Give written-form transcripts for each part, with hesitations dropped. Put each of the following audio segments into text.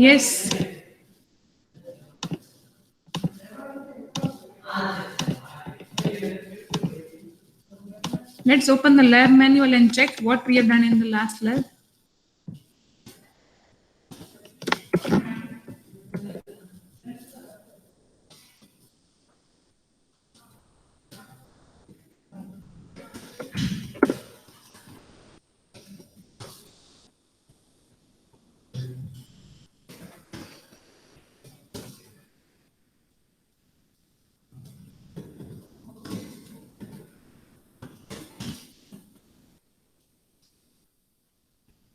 Yes. Let's open the lab manual and check what we have done in the last lab.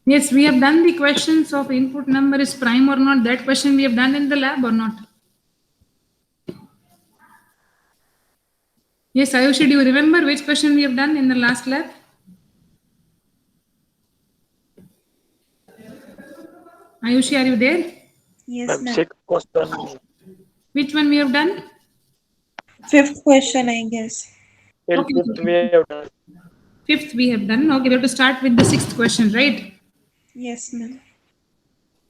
Yes, we have done the questions of input number is prime or not. That question we have done in the lab or not? Yes, Ayushi, do you remember which question we have done in the last lab? Ayushi, are you there? Yes, ma'am. Sixth question. Which one we have done? Fifth question, I guess. Till Okay, fifth we have done. fifth we have done. Okay, we have to start with the sixth question, right? Yes, ma'am.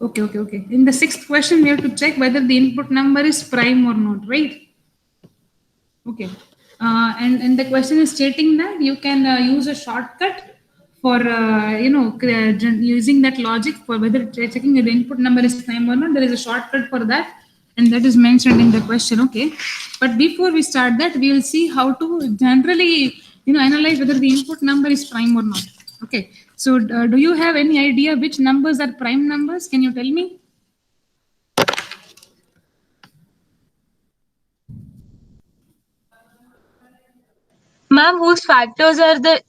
Okay. In the sixth question, we have to check whether the input number is prime or not, right? Okay. And the question is stating that you can use a shortcut for using that logic for whether checking the input number is prime or not. There is a shortcut for that, and that is mentioned in the question. Okay. But before we start that, we will see how to generally analyze whether the input number is prime or not. Okay. So do you have any idea which numbers are prime numbers? Can you tell me? Ma'am, whose factors are the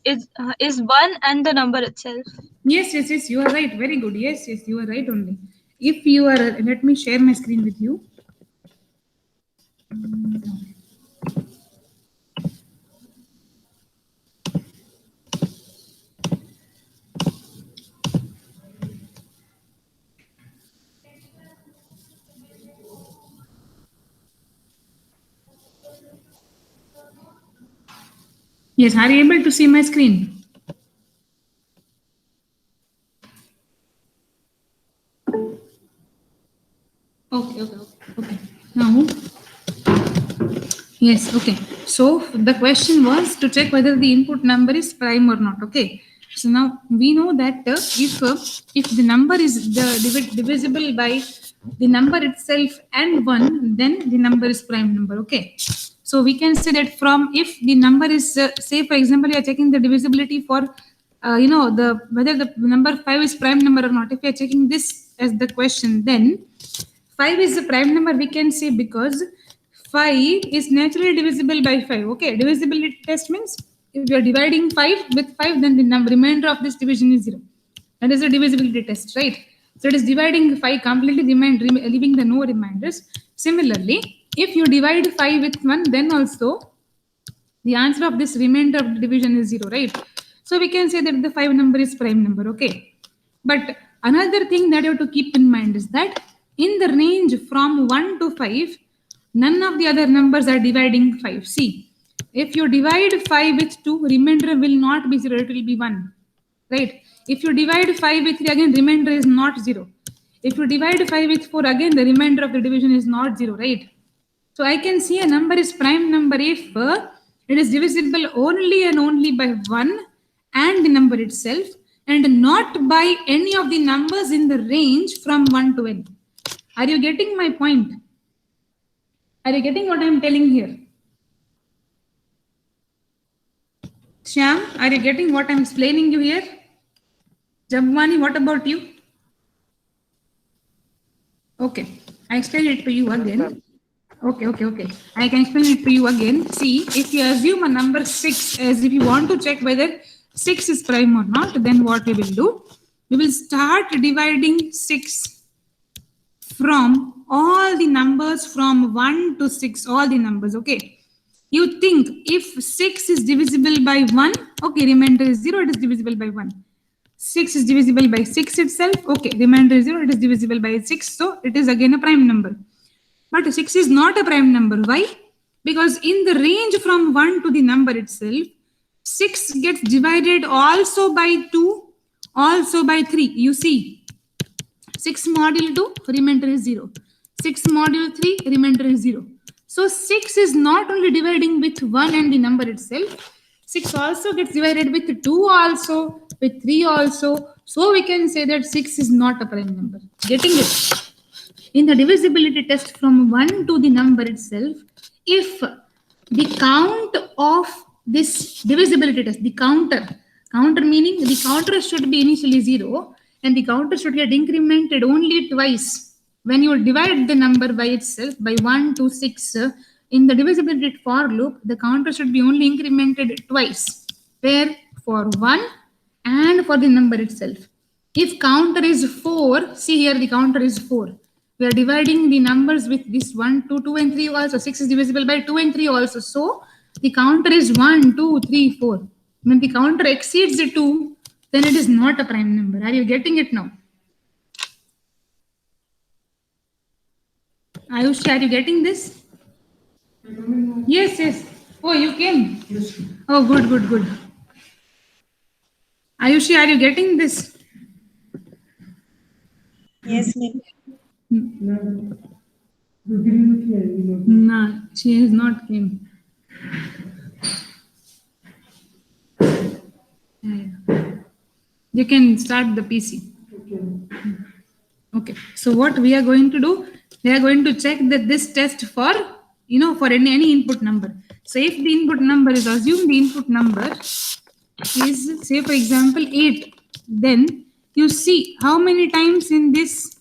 is one and the number itself. Yes, you are right. Very good. Yes, you are right only. If you are, let me share my screen with you. Yes, are you able to see my screen? Okay. Now, yes, okay. So the question was to check whether the input number is prime or not. Okay. So now we know that if the number is divisible by the number itself and 1, then the number is prime number. Okay. So we can say that from if the number is say for example you are checking the divisibility for the whether the number 5 is prime number or not. If you are checking this as the question, then 5 is the prime number we can say because 5 is naturally divisible by 5. Okay, divisibility test means if you are dividing 5 with 5, then the remainder of this division is 0. That is a divisibility test, right? So it is dividing 5 completely, leaving the no reminders. Similarly, if you divide 5 with 1, then also the answer of this remainder of the division is 0, right? So we can say that the 5 number is prime number, okay? But another thing that you have to keep in mind is that in the range from 1 to 5, none of the other numbers are dividing 5. See, if you divide 5 with 2, remainder will not be 0, it will be 1, right? If you divide 5 with 3, again, remainder is not 0. If you divide 5 with 4, again, the remainder of the division is not 0, right? So I can see a number is prime number if it is divisible only and only by 1 and the number itself, and not by any of the numbers in the range from 1 to n. Are you getting my point? Are you getting what I am telling here? Shyam, are you getting what I am explaining you here? Jabwani, what about you? Okay, I explain it to you again. Okay. I can explain it to you again. See, if you assume a number 6 as if you want to check whether 6 is prime or not, then what we will do? We will start dividing 6 from all the numbers from 1 to 6, all the numbers, okay? You think if 6 is divisible by 1, okay, remainder is 0, it is divisible by 1. 6 is divisible by 6 itself, okay, remainder is 0, it is divisible by 6, so it is again a prime number. But 6 is not a prime number. Why? Because in the range from 1 to the number itself, 6 gets divided also by 2, also by 3. You see, 6 module 2, remainder is 0. 6 module 3, remainder is 0. So 6 is not only dividing with 1 and the number itself, 6 also gets divided with 2 also, with 3 also. So we can say that 6 is not a prime number. Getting it? In the divisibility test from 1 to the number itself, if the count of this divisibility test, the counter meaning the counter should be initially 0 and the counter should get incremented only twice. When you divide the number by itself by 1 to 6, in the divisibility for loop, the counter should be only incremented twice, where for 1 and for the number itself. If counter is 4, see here the counter is 4. We are dividing the numbers with this 1, 2, 2 and 3 also. 6 is divisible by 2 and 3 also. So the counter is 1, 2, 3, 4. When the counter exceeds the 2, then it is not a prime number. Are you getting it now? Ayushi, are you getting this? Yes, yes. Oh, you came? Yes. Oh, good, good, good. Ayushi, are you getting this? Yes, ma'am. No, she has not came. You can start the PC. Okay. So what we are going to do, we are going to check that this test for, for any input number. So if the input number is, assume the input number is, say for example 8, then you see how many times in this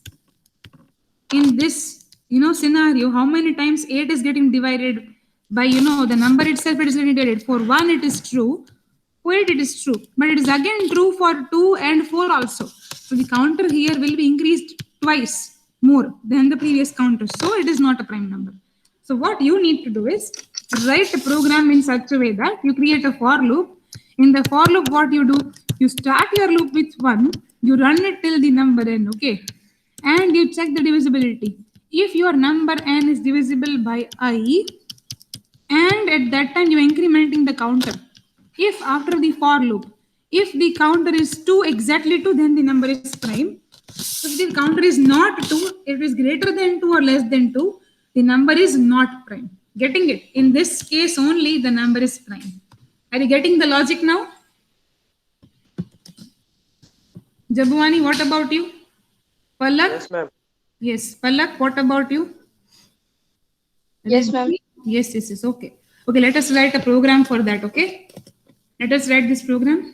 scenario, how many times 8 is getting divided by the number itself. It is getting divided. For 1 it is true, for 8 it is true, but it is again true for 2 and 4 also. So the counter here will be increased twice more than the previous counter, so it is not a prime number. So what you need to do is write a program in such a way that you create a for loop. In the for loop, what you do, you start your loop with 1, you run it till the number n, okay, and you check the divisibility. If your number n is divisible by I, and at that time you are incrementing the counter. If after the for loop, if the counter is 2, exactly 2, then the number is prime. If the counter is not 2, it is greater than 2 or less than 2, the number is not prime. Getting it? In this case only, the number is prime. Are you getting the logic now? Jabuani, what about you? Palak? Yes, ma'am. Yes, Palak, what about you? Yes, ma'am. Yes, yes, yes. Okay. Okay, let us write a program for that. Okay. Let us write this program.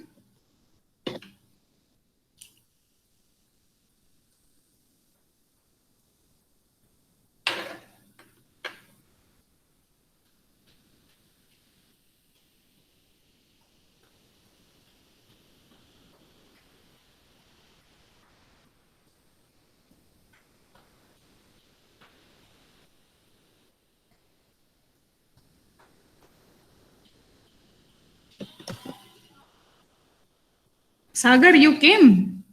Sagar, you came.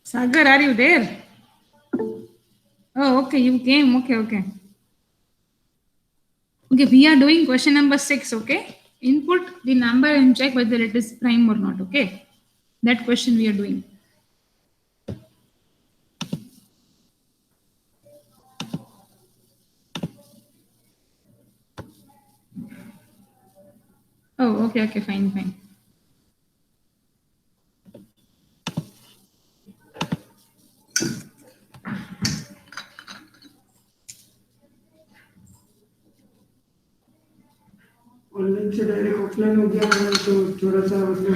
Sagar, are you there? Oh, okay, you came. Okay, okay. Okay, we are doing question number 6, okay? Input the number and check whether it is prime or not, okay? That question we are doing. Oh, okay, okay, fine, fine. Online से direct offline हो गया है तो थोड़ा सा मतलब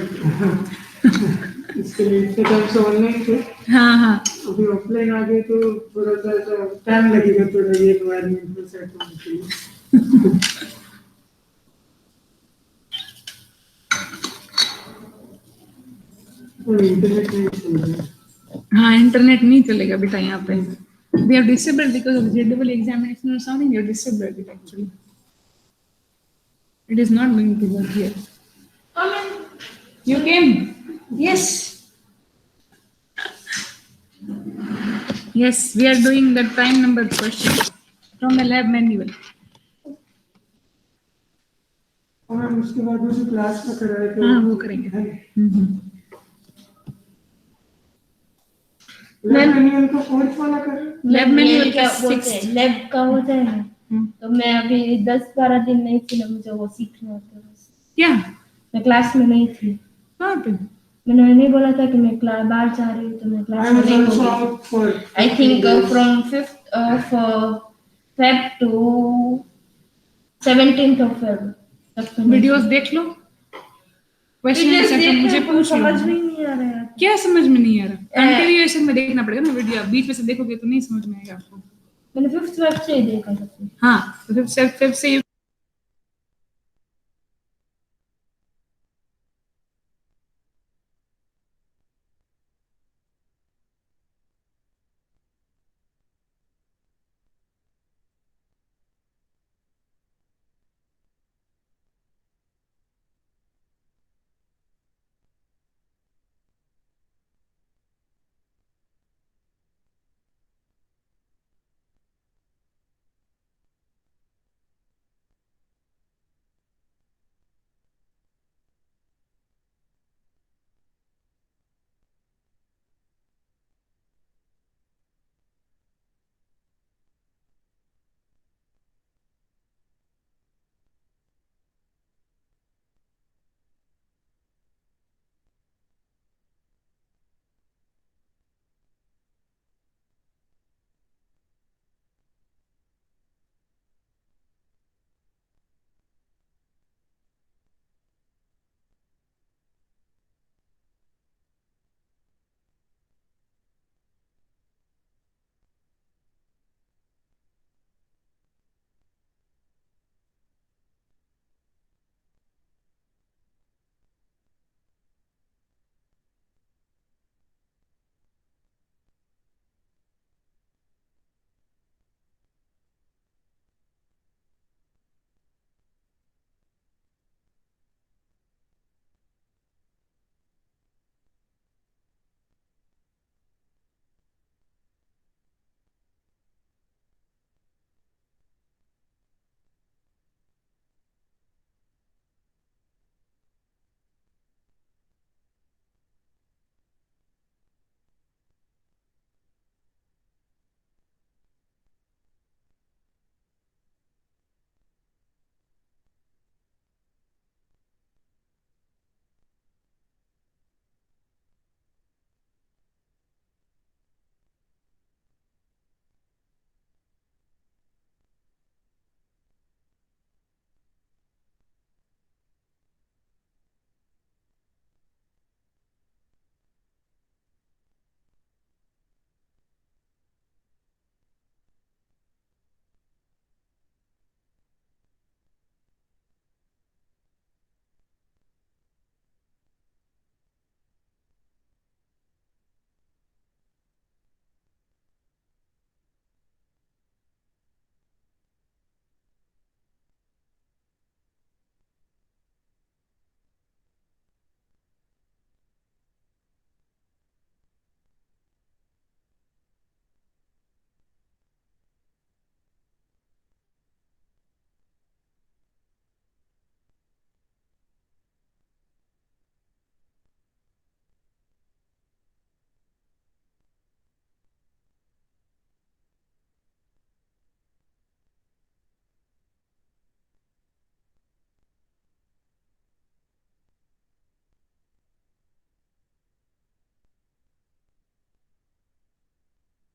इसके लिए इतने टाइम से ऑनलाइन थे हाँ हाँ अभी ऑफलाइन आ गए तो थोड़ा सा टाइम लगेगा थोड़ा ये एनवायरनमेंट में सेट होने के लिए और इंटरनेट नहीं चलेगा हाँ इंटरनेट नहीं चलेगा बेटा यहाँ पे we have disabled because of the JEE examination or something. You have disabled it actually. It is not going to work here. You came? Yes. Yes, we are doing the prime number question from the lab manual. और उसके बाद उसे class में कराए तो हाँ वो करेंगे. लैब मैनुअल को फोर्थ वाला कर। लैब मैनुअल क्या का बोलते हैं 6th। लैब का होता है ना, तो मैं अभी 10-12 दिन नहीं थी ना, मुझे वो सीखना होता है। क्या मैं क्लास में नहीं थी। कहाँ पे? मैंने नहीं बोला था कि मैं क्लास बाहर जा रही हूँ, तो मैं I क्लास में was नहीं also होगी। out for I 15 think days. from 5th of Feb to 17th of Feb तक मैंने वीडियोस देख लो, क्वेश्चन Videos आंसर देख मुझे रहे हैं, पूछ लो। समझ में ही नहीं आ रहा है। क्या समझ में नहीं आ रहा? कंटिन्यूएशन में देखना पड़ेगा ना वीडियो, आप बीच में से देखोगे तो नहीं समझ में आएगा आपको। मैंने 5th वेब से ही देखा था। हाँ, तो फिर से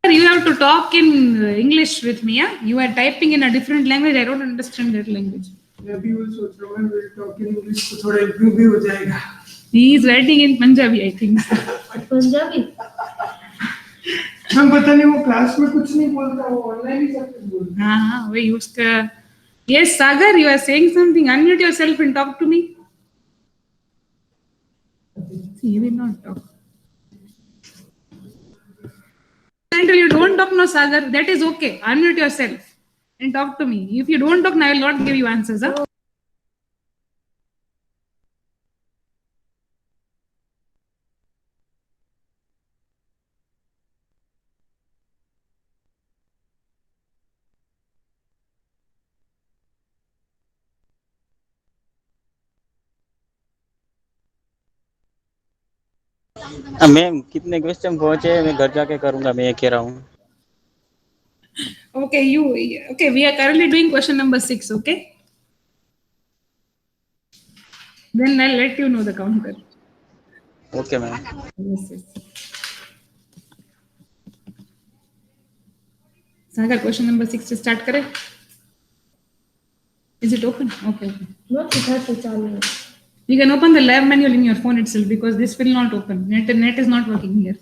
you have to talk in English with me, yeah? You are typing in a different language, I don't understand that language. मैं भी वो सोच रहा हूँ मैं टॉक इन इंग्लिश तो थोड़ा इम्प्रूव भी हो जाएगा। He is writing in Punjabi, I think. Punjabi हम पता नहीं वो क्लास में कुछ नहीं बोलता, वो ऑनलाइन ही सब कुछ बोलता। हाँ, we used to. Yes, Sagar, you are saying something. Unmute yourself and talk to me. He will not talk. Until you don't talk, no, Sagar, that is okay. Unmute yourself and talk to me. If you don't talk, I will not give you answers. Huh? Ma'am कितने question पहुंचे मैं घर जाके करूंगा, मैं ये कह रहा हूँ। Okay, okay, we are currently doing question number 6, okay? Then I'll let you know the counter. Okay ma'am. Yes, yes. Sagar, question number 6 से start करें? Is it open? Okay, okay. Not सिखाते चालू है. You can open the lab manual in your phone itself because this will not open. Net is not working here.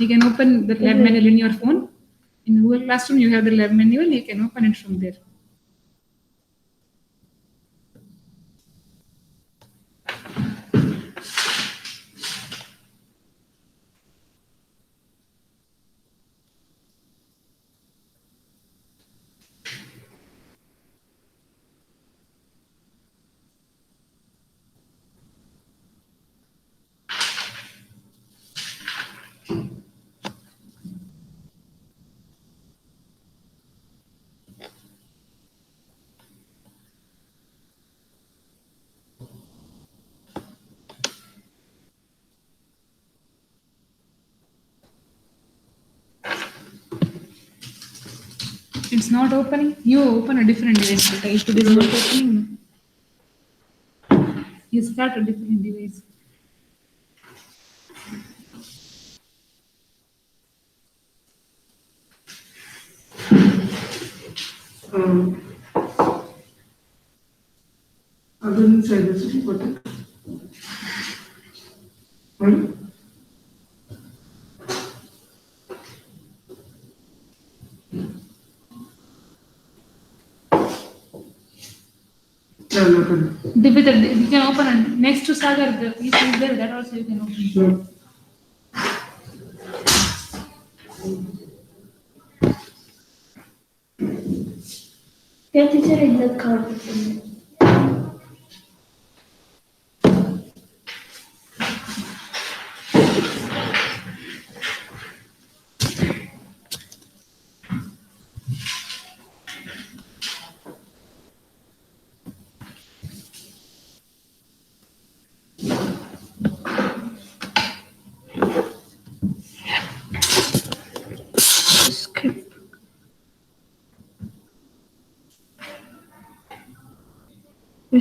You can open the lab manual in your phone. In Google Classroom, you have the lab manual. You can open it from there. It's not opening. You open a different device. If it is not opening, you start a different device. I didn't say this, but You can open it. Next to Sagar, the piece is there. That also you can open. Sure. क्या teacher इज्जत खाते हैं.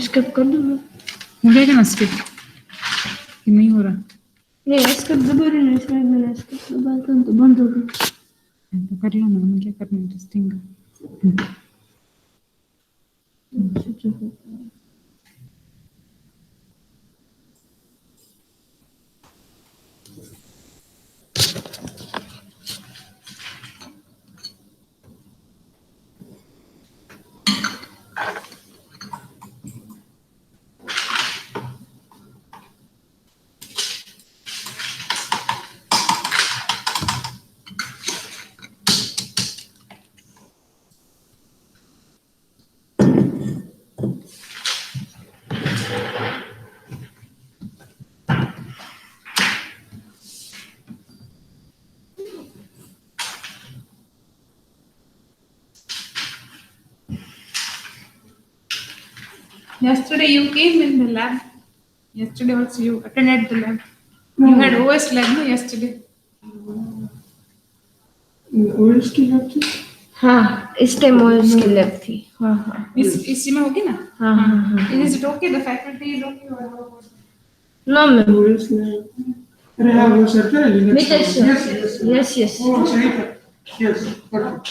Skip कर दो. हो जाएगा ना skip? कि नहीं हो रहा? नहीं स्किप दोबारा नहीं मैंने स्किप दबाया तो बंद हो गया. तो कर लो ना. हमें क्या करना है? Interesting. Yesterday you came in the lab. Yesterday also you attended the lab. You had OS lab no yesterday. OS की लैब थी. हाँ इस टाइम ओएस की लैब थी. हाँ हाँ इसी में होगी ना? हाँ हाँ हाँ. Is it okay? The faculty is okay or what? No ma'am. OS lab. अरे हाँ वो सर का लिनक्स. Yes yes. वो सही था. Yes perfect.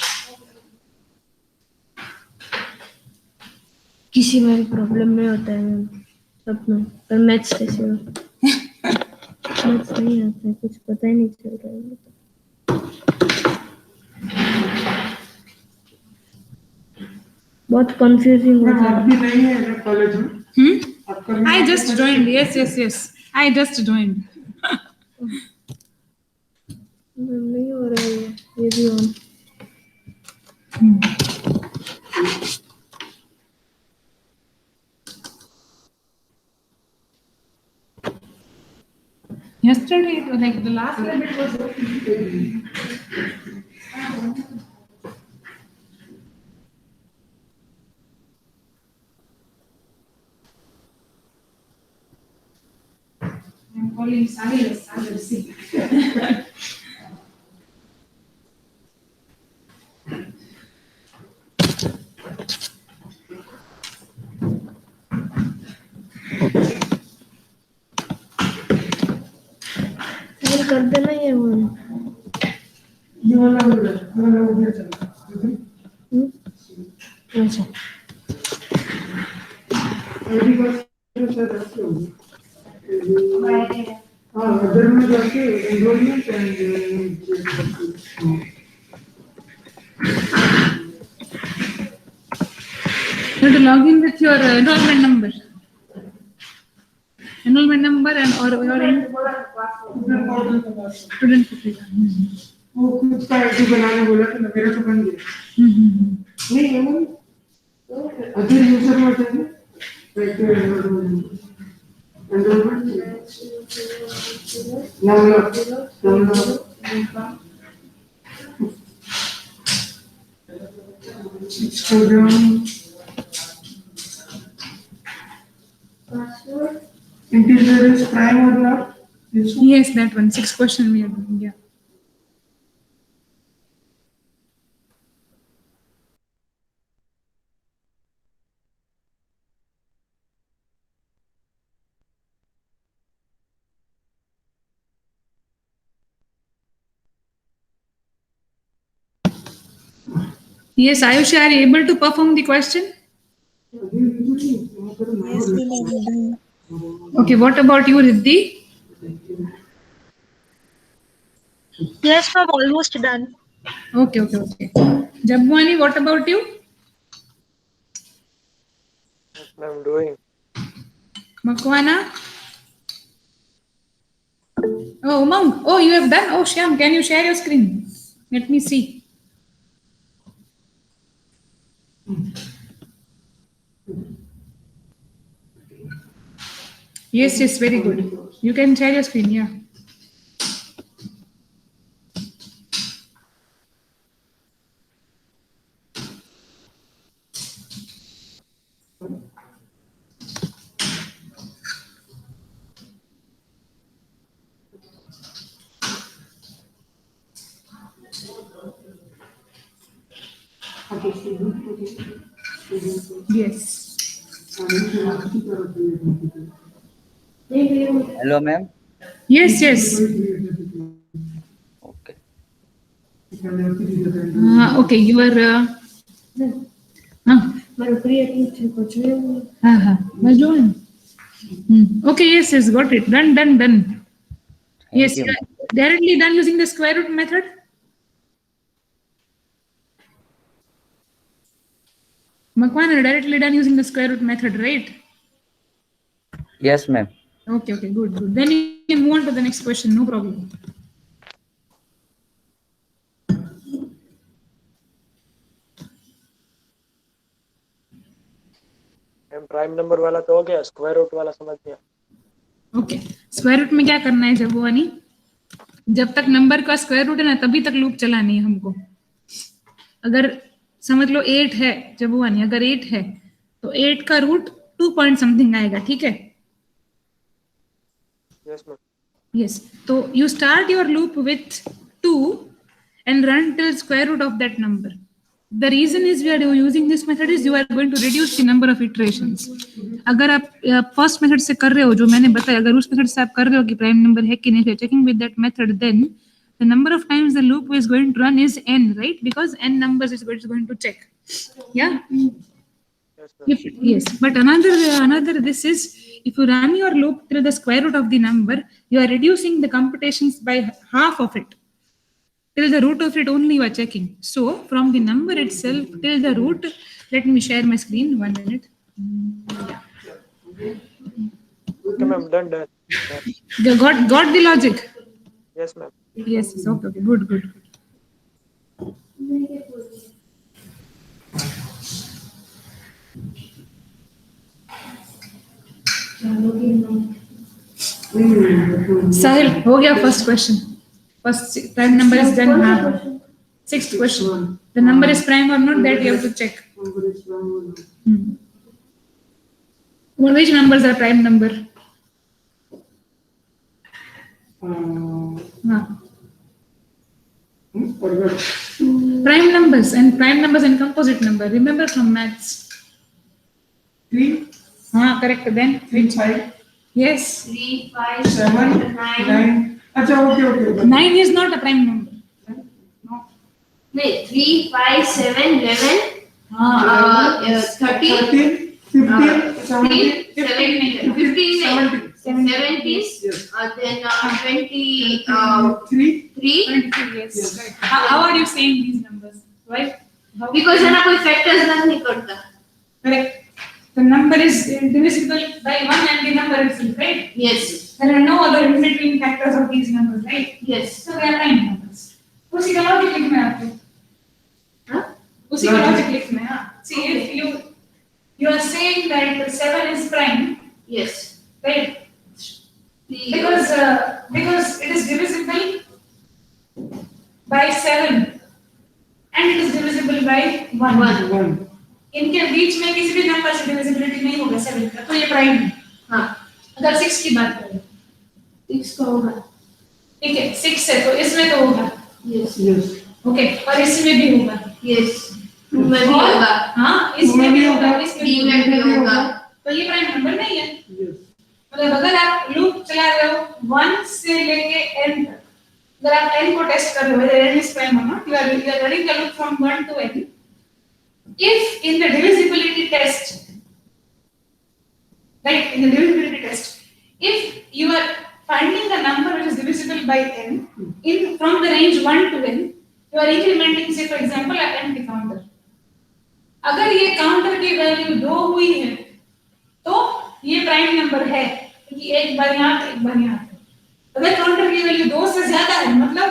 किसी में भी प्रॉब्लम नहीं होता है मैम. सब में पर मैथ्स कैसे हो. मैथ्स नहीं आता है. कुछ पता ही नहीं चल रहा है. बहुत कंफ्यूजिंग हो मैम रहा आप है. भी नहीं है कॉलेज में. आपका I just joined. Yes. I just joined. नहीं हो रहा है ये भी on. Yesterday, it was like the last lab it was okay. I'm calling Sagar. See. फिर कर देना ये one. ये वाला उधर चलता अच्छा अभी बस शायद ऐसे होगी हाँ अदर में जाके enrolment and You have to log in with your enrollment number. Enrollment number and or your student copy. वो खुद का आईडी बनाने बोला था ना मेरा तो बन गया नहीं है ना अदर यूजर में जाएंगे enrolment student integer is prime or not? This one? Yes, that one. 6th question we are doing. Yeah. Yes, Ayushi, are you able to perform the question? Yes, ma'am. Okay, what about you, Riddhi? Yes, ma'am, almost done. Okay. Jabwani, what about you? I'm doing. Makwana? Oh, Umang. Oh, you have done? Oh, Shyam, can you share your screen? Let me see. Yes, very good. You can share your screen, yeah. Yes. Hello ma'am Yes. Okay Okay, you are. मेरे creative थे कुछ नहीं Majoon. Okay, yes, got it. Done. Yes, you. you are directly done using the square root method. Makwana, directly done using the square root method, right? Yes ma'am Okay, good. Then you can move on to the next question, no problem. Prime number वाला तो हो गया, square root वाला समझ गया। Okay, square root में क्या करना है जबुआनी? जब तक नंबर का स्क्वायर रूट है ना तभी तक लूप चलानी है हमको। अगर समझ लो 8 है जबुआनी, अगर 8 है तो 8 का रूट 2 पॉइंट समथिंग आएगा, ठीक है? Yes ma'am. Yes, so you start your loop with 2 and run till square root of that number. The reason is we are using this method is you are going to reduce the number of iterations. अगर आप first method से कर रहे हो जो मैंने बताया, अगर उस मेथड से आप कर रहे हो कि प्राइम नंबर है कि नहीं, checking with that method, then the number of times the loop is going to run is n, right? Because n numbers is going to check. Yeah. Yes, but another this is, if you run your loop till the square root of the number, you are reducing the computations by half of it. Till the root of it only you are checking. So from the number itself till the root, let me share my screen, 1 minute. Okay ma'am, done. Got the logic? Yes ma'am. Yes, okay, good. Sahil, हो गया first question. First prime number is done. Sixth question. The number is prime or not, that you have to check. Which numbers are prime number? हाँ. forgot. Prime numbers and composite number. Remember from maths. 3, हाँ, correct. Then 3, 5, yes. 3, 5, 7, 9. अच्छा, okay. 9 is not a prime number. No. नहीं 3, 5, 7, 11, हाँ. 13, 13, 15, 17, 15, 17, 17. Yes. then 23, 3. Yes. How are you saying these numbers? Right? How? because है ना कोई factors नहीं करता. Correct. The number is divisible by 1 and the number itself, right? Yes, There are no other in between factors of these numbers, right? yes. So they are prime numbers. उसी का logic लिखना है आपको. हाँ? उसी का लॉजिक लिखना है. हाँ. See, if you are saying that 7 is prime, Yes. right? Because it is divisible by 7 and it is divisible by 1. 1. इनके बीच में किसी भी नंबर से डिविजिबिलिटी नहीं होगा 7 का, तो ये प्राइम है. हाँ. अगर 6 की बात करें, 6 का होगा. ठीक है, 6 है तो इसमें तो होगा. Yes. Yes. ओके, और इसमें भी होगा. Yes. 2 में भी होगा. हाँ, इसमें भी होगा, 3 में भी होगा. तो ये प्राइम नंबर नहीं है. Yes. मतलब अगर आप लूप चला रहे हो 1 से लेके n तक, अगर आप n को टेस्ट कर रहे हो whether n is prime or not, you are running the loop from 1 to n. If in the divisibility test, right, in the divisibility test, if you are finding a number which is divisible by n in from the range 1 to n, you are incrementing, say for example, a n counter. अगर ये counter की value 2 हुई है तो ये prime number है, क्योंकि एक बार यहाँ एक बार यहाँ. अगर काउंटर की वैल्यू 2 से ज्यादा है मतलब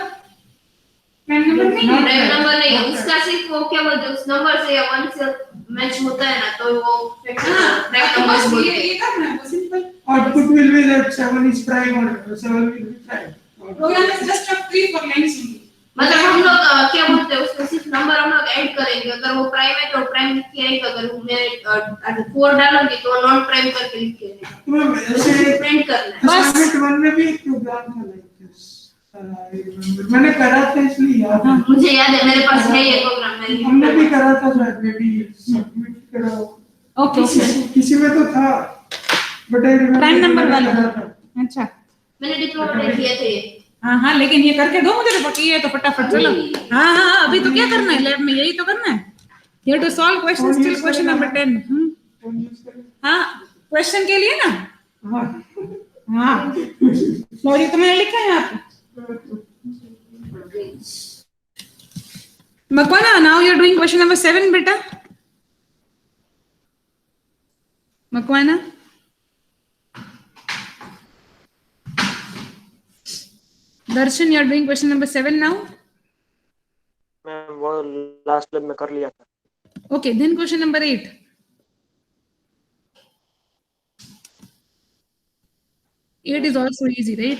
प्राइम नंबर नहीं है. प्राइम नंबर नहीं है. उसका सिर्फ वो क्या बोलते हैं, उस नंबर से या 1 से मैच होता है ना, तो वो प्राइम नंबर बोलते हैं. ये करना है simple. Output will be that 7 is prime or 7 will be prime. Program is just a 3 for lines only. मतलब हम लोग क्या बोलते हैं, उसमें सिर्फ नंबर हम लोग ऐड करेंगे. अगर वो प्राइम है तो प्राइम लिख के आएगा, अगर मैं 4 डालूंगी तो नॉन प्राइम करके लिख के आएगा. तो ऐसे प्रिंट करना है. असाइनमेंट 1 में भी एक प्रोग्राम था लाइक दिस. मैंने करा था इसलिए याद है. मुझे याद है, मेरे पास है ये प्रोग्राम. हमने भी करा था शायद में भी सबमिट करा. ओके, किसी में तो था but I remember prime number वाला. अच्छा. मैंने डिप्लोमा में किए थे. हाँ हाँ, लेकिन ये करके दो मुझे, तो ये तो फटाफट चलो. हाँ हाँ, अभी तो क्या करना है लैब में, यही तो करना है. You have to solve questions till question number 10. हाँ, क्वेश्चन के लिए ना. हाँ, लॉजिक तो मैंने लिखा है यहाँ पे. Makwana, now you are doing question number 7, beta. Makwana. Darshan, you are doing question number 7 now. Ma'am वो लास्ट लैब में कर लिया था. Okay, then question number 8. It is also easy, right?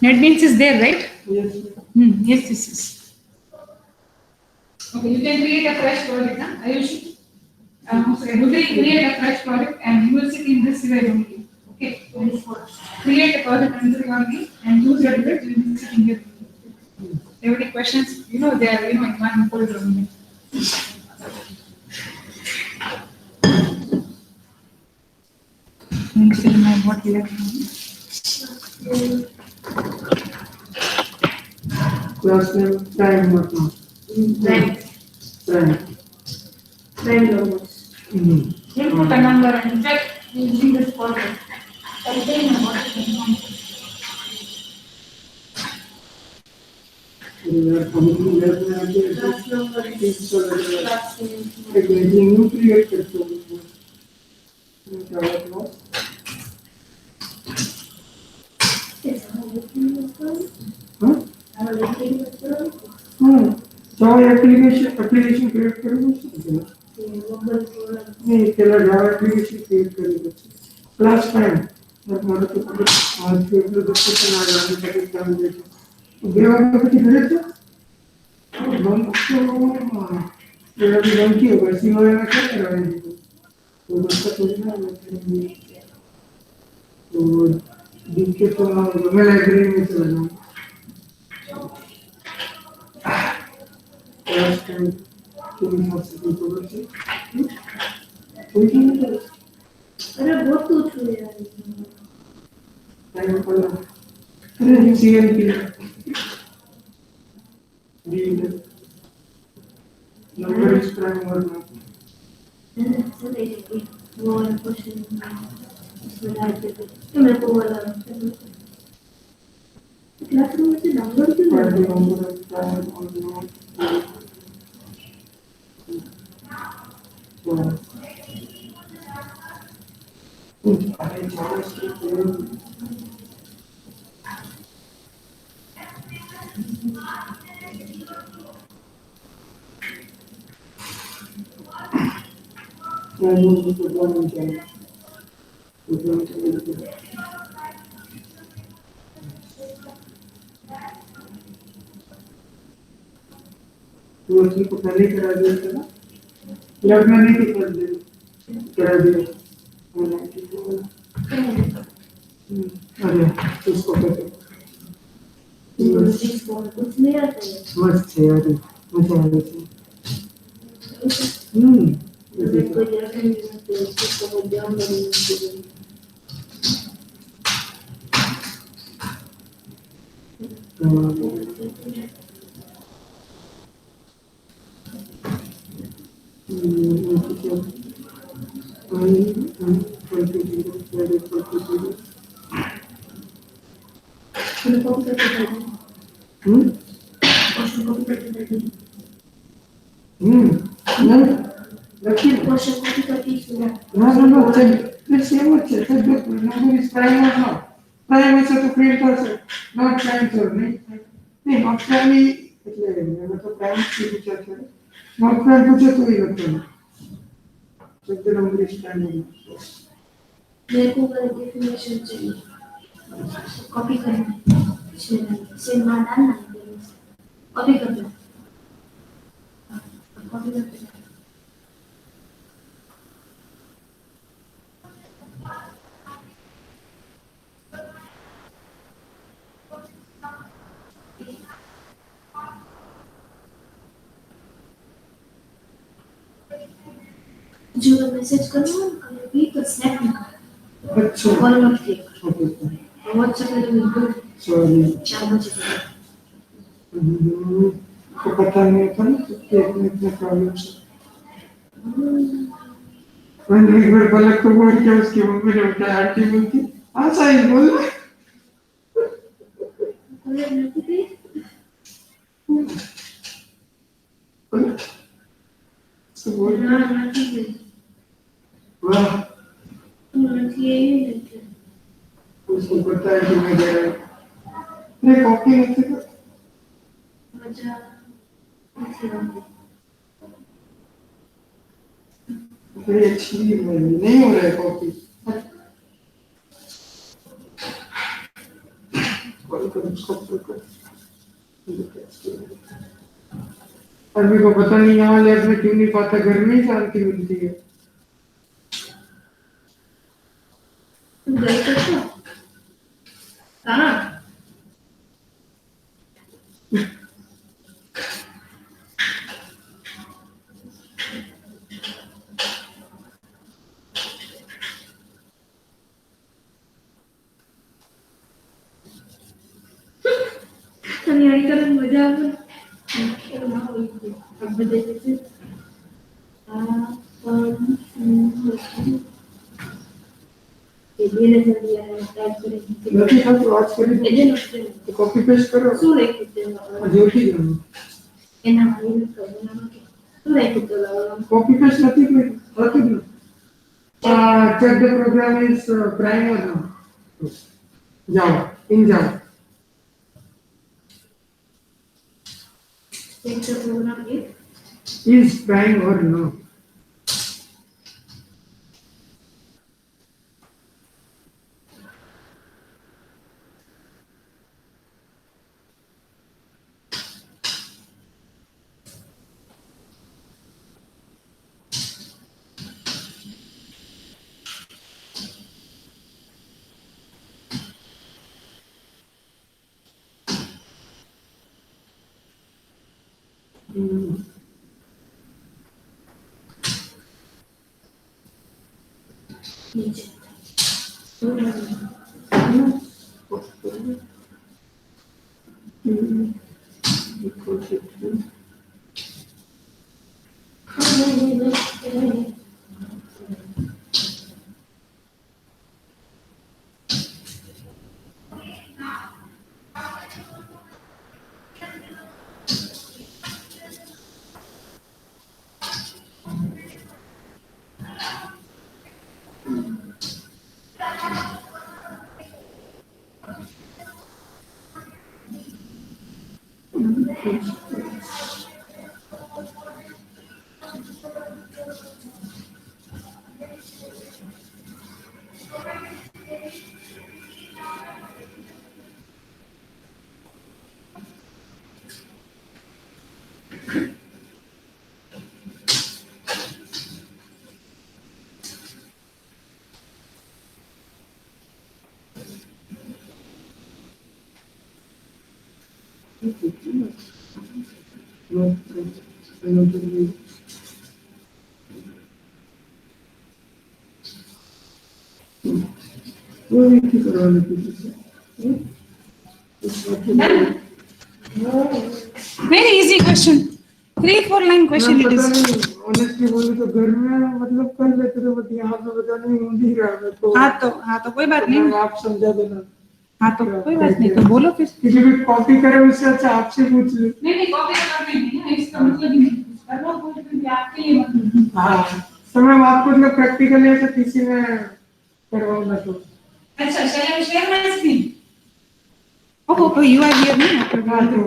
NetBeans is there, right? Yes. Yes, this is. Okay, you can create a fresh project, huh? Ayushi? Create a fresh project and you will sit in this way only. Okay, create a project and sit only and use your direct, you will sit in here. There will be questions, they are, in one folder only. Let me see my what we have done. Class name prime what now? Prime. Prime numbers. Input a number and check using this folder. Contain a what is the number. New create करते हो. Java application create करोगे नहीं, पहला Java application create करोगे. Class prime મારો તો આજથી એટલો ડિસ્કશન આ લાગી શકે કામ દે બે વાગ્યા પછી ઘરે છો બંધ તો એ અભી બંધ किया वैसी वाले में क्या कर रहे हैं तो उसका थोड़ी ना तो दिन के तो मैं लाइब्रेरी में चला जाऊँ लास्ट टाइम तुम सबसे कोई बच्चे कोई नहीं तो अरे बहुत कुछ हुआ यार टाइम पर अरे सीएम की दी नंबर इस प्राइम और ना चले जाइए वो वाला क्वेश्चन इसमें डाल देते तो मेरे को वाला क्लासरूम में से नंबर क्यों पर नहीं दी नंबर प्राइम और ना तो अरे ज्यादा स्ट्रिक्ट मैं वो तो नहीं चाहिए तो नहीं चाहिए तो उसने को पहले करा दिया था ना लगना नहीं कि कर दे करा दिया अरे उसको कहते कुछ नहीं आता है मस्त है यार मजा आ रही है मेरे को याद नहीं है उसको बहुत ध्यान देना क्वेश्चन कॉपी करके सुना No, let's see what it is. The number is prime or not. Prime is to print also. Not prime sir. नहीं not prime ही એટલે मैं तो prime की पूछा था. Not prime पूछा तो ही लगता है. So the number is prime or not. मेरे को वाला डेफिनेशन चाहिए कॉपी करना से मान डालना कॉपी कर दो कॉपी कर दो जो मैसेज करना कभी तो स्नैप निकाल अच्छा. कॉल मत किया Okay. व्हाट्सएप में बिल्कुल Sorry. 4 बजे को पता नहीं था ना कि इतने प्रॉब्लम से. मैंने एक बार पलक को बोल के उसकी मम्मी ने उठाया आंटी बोलती हाँ साहिल बोल कॉलेज में थी तो बोल ना नहीं थी वाह नहीं उसको पता है कि मैं गया नहीं कॉपी नहीं थी मजा नहीं बड़ी अच्छी नहीं हो रहा है कॉपी कॉल कर उसको कर अभी को पता नहीं यहाँ लैब में क्यों नहीं पाता घर में ही शांति मिलती है गई तो कहाँ तैयारी करने में मजा आता है ना वही अब देखते ये ले लिया है टाइप करेंगे नहीं था तो आज करें ये नोट तो कॉपी पेस्ट करो सो लेके देना जो ठीक है ये ना ये करना सो लेके देना कॉपी पेस्ट नहीं कोई check the program is prime or not Java in Java check the program is prime or no Very easy question. 3-4 line question it is. Honestly बोलूं तो घर में मतलब कर लेते थे, बट यहाँ पे पता नहीं हिंदी रहा मैं तो। हाँ तो कोई बात नहीं। आप समझा देना। हाँ तो कोई बात नहीं, तो बोलो फिर। किसी भी कॉपी करे उससे अच्छा आपसे पूछ ले। नहीं कॉपी करना नहीं है, इसका मतलब ही नहीं। करना कोई भी आपके लिए मतलब। हाँ, तो मैं आपको मतलब प्रैक्टिकली ऐसे किसी में करवाऊंगा तो। अच्छा shall I share my screen? Oh, you are here ना? हाँ तो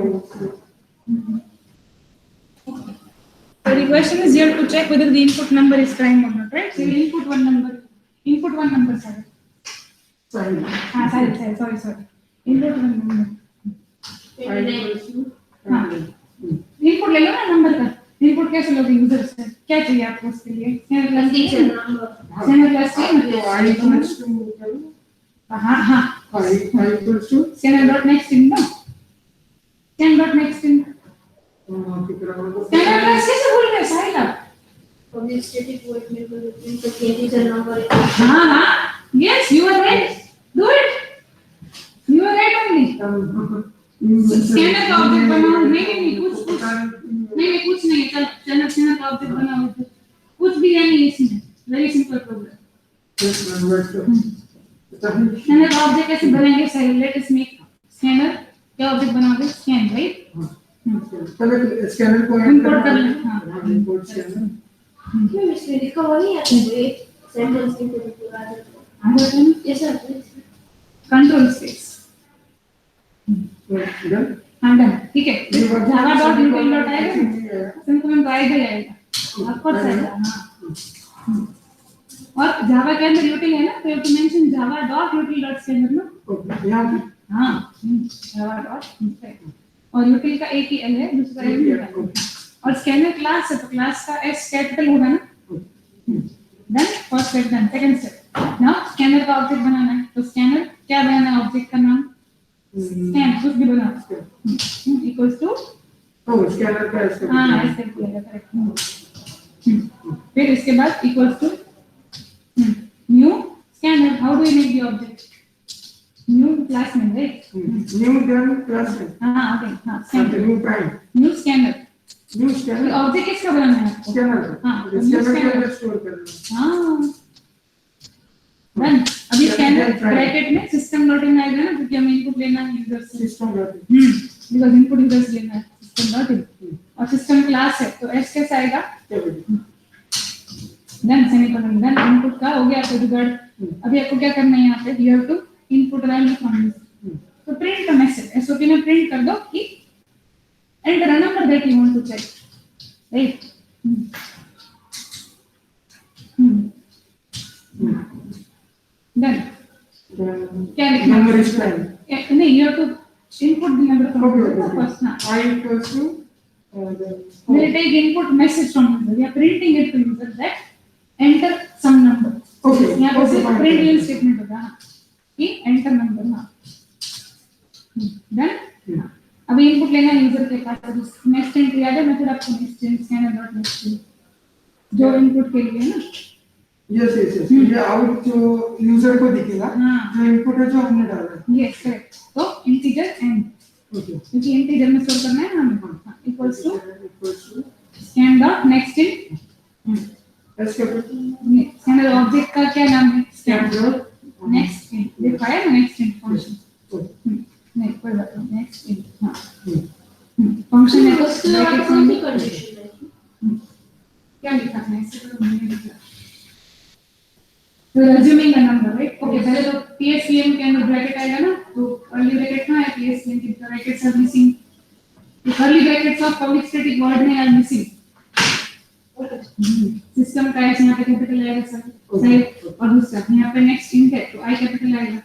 So the question is here to check whether the input number is prime or not, right? So you input one number, sorry. सही। Sorry. Input one number. हाँ, input ले लो ना number का। Input कैसे लोगे यूजर से? क्या चाहिए आपको उसके लिए? Teacher number. Scanner class चाहिए? I equals to हाँ। I equals to Scanner dot next in ना? Scanner dot next in. Scanner class कैसे भूल गए साहिल आप? Public static void member into teacher number. हाँ, yes, you are right. Do it. You are right only. Scanner का object बनाओ। नहीं कुछ नहीं, चल स्कैनर का ऑब्जेक्ट बनाओ। कुछ भी है नहीं इसमें, वेरी सिंपल प्रोग्राम। स्कैनर का ऑब्जेक्ट कैसे बनाएंगे? सही, लेट अस मेक स्कैनर क्या ऑब्जेक्ट बनाओगे? Scan, right? पहले स्कैनर को इंपोर्ट कर लें। हाँ, इंपोर्ट स्कैनर क्यों इसमें लिखा हुआ नहीं है ये सैंपल्स इनपुट पूरा ये सर कंट्रोल स्पेस। हाँ डन, ठीक है। जावा डॉट यूटिल डॉट आएगा ना, सिंपल तो आएगा ही आएगा, ऑफ कोर्स आएगा। हाँ, और जावा के अंदर यूटिल है ना, तो you mention Java dot यूटिल dot scanner ना। यहाँ हाँ, जावा डॉट, और यूटिल का एक ही एल है, दूसरा एल नहीं है। और स्कैनर क्लास है, तो क्लास का एस कैपिटल होगा ना। Then first step, then second step. Now scanner का ऑब्जेक्ट बनाना है, तो स्कैनर क्या बनाना है? ऑब्जेक्ट का नाम स्कैन, कुछ भी बनाओ इक्वल्स टू स्कैनर का ऐसे हाँ ऐसे किया करेक्ट। फिर इसके बाद equals to new scanner. How do you make the object? New class में, राइट? न्यू देन क्लास में। हाँ ओके, हाँ scanner, new prime, new scanner. Object किसका बनाना है आपको? स्कैनर। हाँ, स्कैनर के अंदर स्टोर करना। हाँ डन। अभी स्कैनर ब्रैकेट में सिस्टम डॉट इन आएगा ना, क्योंकि हमें इनपुट लेना है यूजर से। System dot in, because input user से लेना है सिस्टम डॉट इन, और सिस्टम क्लास है तो एस कैसे आएगा? देन सेमीकोलन, देन इनपुट का हो गया आपको रिगार्ड। अभी आपको क्या करना है यहाँ पे? You have to input value from this, तो प्रिंट द मैसेज। एसओपी में प्रिंट कर दो कि enter a number that you want to check, right? Then क्या लिखना है? Number is prime. नहीं, you have to input the number from first ना। I equals to We'll take input message from user. We are printing it to user that enter some number. Okay. यहाँ पे Okay, सिर्फ fine. print line statement होगा ना कि enter number ना। Then अभी input लेना है user के पास। Next int याद है? मैं फिर आपको next int scanner dot next int जो input के लिए ना। यस यस यस, ये आउट जो यूजर को दिखेगा, हाँ। जो इनपुट है जो हमने डाला है। Yes correct. तो इंटीजर एन, ओके, क्योंकि इंटीजर में स्टोर करना है ना हमें, equals to equals to scan dot next int, S capital scanner object का क्या नाम है? Scan scan dot next int, देखा है ना नेक्स्ट इन फंक्शन। ओके, नहीं कोई बात नहीं, नेक्स्ट इन, हाँ फंक्शन है तो उसके बाद ब्रैकेट्स कौन सी में कंडीशन है? क्या लिखा है इससे तो मैंने लिखा तो assuming the number right. Okay, पहले तो पीएसवीएम के अंदर ब्रैकेट आएगा ना, तो कर्ली ब्रैकेट कहां है? पीएसवीएम के brackets are missing, the curly brackets of public static void main are missing. System का है, यहाँ पे कैपिटल आएगा सर, सही। और दूसरा यहाँ पे नेक्स्ट इन है तो आई कैपिटल आएगा।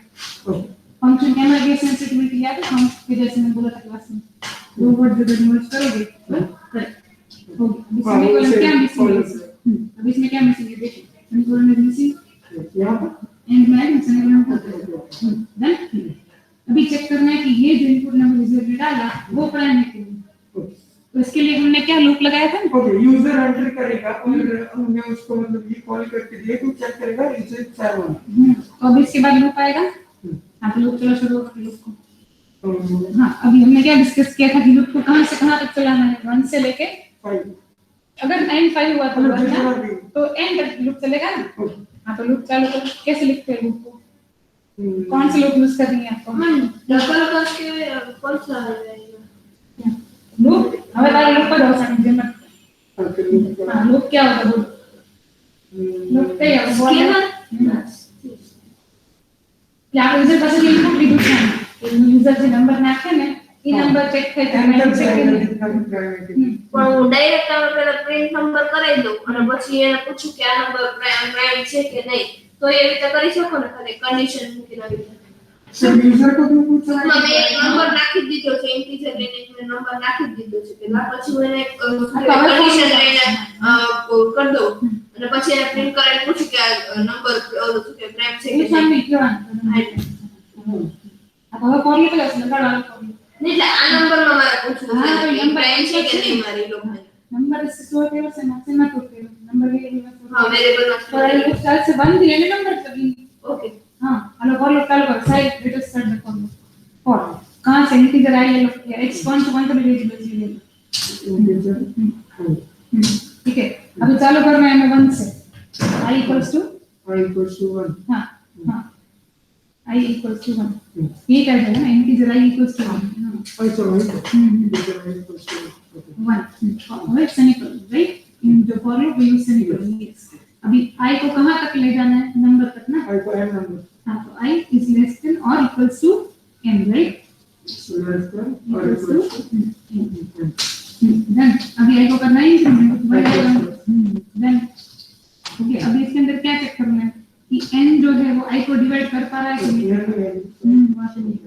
ओके, फंक्शन कैमरा की सेंसिटिविटी याद है हम के जैसे मैंने बोला था क्लास में, दो वर्ड जब इन्वर्ट करोगे करेक्ट होगी। इसमें कॉलम क्या मिसिंग है? अब इसमें क्या मिसिंग है देखिए, सेमीकोलन इज मिसिंग, यहाँ पर एंड में सेमीकोलन को देन अभी चेक करना है कि ये जो इनपुट नंबर यूजर ने डाला वो प्राइम है कि नहीं। तो इसके लिए हमने क्या लूप लगाया था? ओके, यूजर एंटर करेगा और हमने उसको मतलब ये कॉल करके दिए तो चेक करेगा इसे 7 तो अब इसके बाद लूप आएगा। हाँ तो लूप चलो शुरू कर लूप को। हाँ अभी हमने क्या डिस्कस किया था कि लूप को कहाँ से कहाँ तक चलाना है, 1 से लेके 5 अगर n 5 हुआ तो मतलब ना जितना भी तो n तक लूप चलेगा ना। ओके, हाँ तो लूप चालू कर, कैसे लिखते हैं लूप को? कौन से लूप यूज करेंगे आपको? डबल करके कौन सा रहेगा? लूप हमें तारा लूप पर हो सकते हैं मत। ओके, हाँ लूप क्या होता है? लूप क्या है? स्कैनर या यूजर પાસે ઇનપુટ લીધું છે, यूजर જે નંબર નાખે ને એ નંબર ચેક થઈ જાય, ચેક કરી પણ હું ડાયરેક્ટ તમે પેલા પ્રિન્ટ નંબર કરાવી દઉં અને પછી એને પૂછું કે આ નંબર પ્રાઇમ છે કે નહીં, તો એ રીતે કરી શકો ને ખાલી કન્ડિશન મૂકીને આવી રીતે। सर यूजर को भी पूछना ટૂંકમાં મેં એક નંબર નાખી જ દીધો છે, ઇન્ટીજર લઈને એક મેં નંબર નાખી જ દીધો છે, પેલા પછી હું એને કન્ડિશન લઈને કરી દઉં અને પછી એને પ્રિન્ટ કરીને પૂછું કે આ નંબર શું કે પ્રાઇમ છે કે એ નહીં। સામે કેવાનું આ હવે ફોર્મ્યુલા પ્લસ લગાડવાનું ફોર્મ્યુલા નહીં, એટલે આ નંબરમાં મારે પૂછવું હા, છે તો કે નંબર પ્રાઇમ છે કે છે. નહીં મારી લોકોને। નંબર સ્ટોર કર્યો છે મેક્સિમમ તો કર્યો નંબર વેરિયેબલ હા, વેરિયેબલમાં પર લૂપ ચાલશે 1 થી લઈને નંબર સુધી। ઓકે, हाँ हेलो फॉर लूप चालू करो, side let us start the for loop. For कहां से इंटीजर आई ले लो या x कौन से वेरिएबल से ले लो। ठीक है, अभी चालू करना है हमें 1 से i इक्वल्स टू 1 हां हां i इक्वल्स टू 1 ये क्या है ना, इंटीजर i इक्वल्स टू 1 अच्छा right, semicolon right, in the for loop we use semicolon. Yes, अभी i को कहां तक ले जाना है? नंबर तक ना। आई को m नंबर हां तो i इज लेस देन और equals to n right, less than और इक्वल्स टू इक्वल देन अभी आई को करना है इंक्रीमेंट देन ओके। अभी इसके अंदर क्या चेक करना है कि n जो है वो i को डिवाइड कर पा रहा है कि नहीं।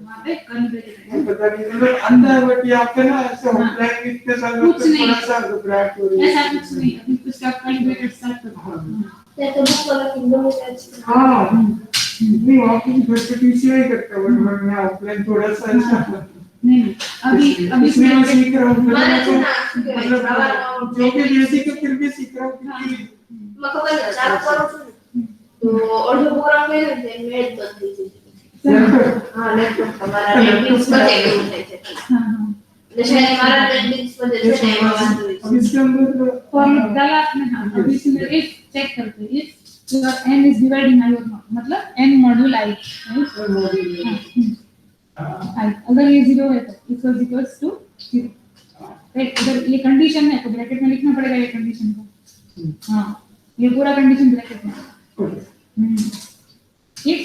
वहां पे कर्ली ब्रैकेट है, पता नहीं मतलब अंदर बट ये आपके ना ऐसे हाँ। ऑफलाइन इतने साल कुछ नहीं। थोड़ा सा घबराहट हो रही ऐसा कुछ नहीं। अभी कुछ का कर्ली ब्रैकेट स्टार्ट करो। તે તો બુક વાળા કિંડમ છે। हाँ नहीं वहाँ पे घर पे पीछे ही करता बट मैं ऑफलाइन थोड़ा सा ऐसा नहीं अभी अभी इसमें मैं सीख रहा हूँ મારે છે मतलब ને શું કહેવાય, સવારમાં जो भी बेसिक है फिर भी सीख रहा हूँ क्योंकि મેં ખબર છે ચાલુ કરું છું ને તો અડધો પ્રોગ્રામ કર્યો ને તે મેળ કરી દીધી છે। હા, લેપટોપ તમારા નેટબીન્સ બધે એવું થાય છે। हां हां એટલે શાયદ મારા નેટબીન્સ બધે છે ને એમાં વાંધો હોય अब છે। इसके अंदर फॉर लूप डाला आपने। हां अभी इसमें इफ चेक करते हैं if your n is dividing i और not मतलब n मॉड्यूल i राइट। आई अगर ये 0 है तो इक्वल्स टू 0 राइट। अगर ये कंडीशन है तो ब्रैकेट में लिखना पड़ेगा ये कंडीशन को। हाँ ये पूरा कंडीशन ब्रैकेट में इफ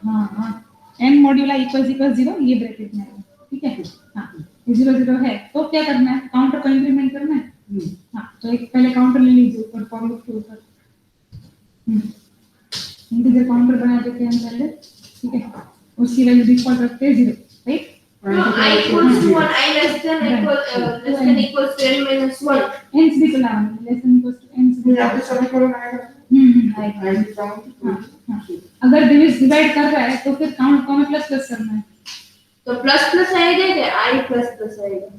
हाँ हाँ n मॉड्यूल i इक्वल्स 0 ये ब्रैकेट में है, ठीक है। हाँ ये 0 0 है तो क्या करना है, काउंटर को इंक्रीमेंट करना है। हाँ तो एक पहले काउंटर ले लीजिए ऊपर फॉर लूप के ऊपर, इंटीजर काउंटर बना देते हैं पहले, ठीक है। उसकी वैल्यू डिफॉल्ट रखते हैं 0 right. No, I equals to 1, I less than equals to n minus 1. n से भी चला less than equals to n से भी यहाँ पे समीकरण आएगा राइट। आई काउंट अगर डिवाइड कर रहा है तो फिर काउंट को हमें प्लस प्लस करना है, तो प्लस प्लस आएगा क्या आई प्लस प्लस आएगा?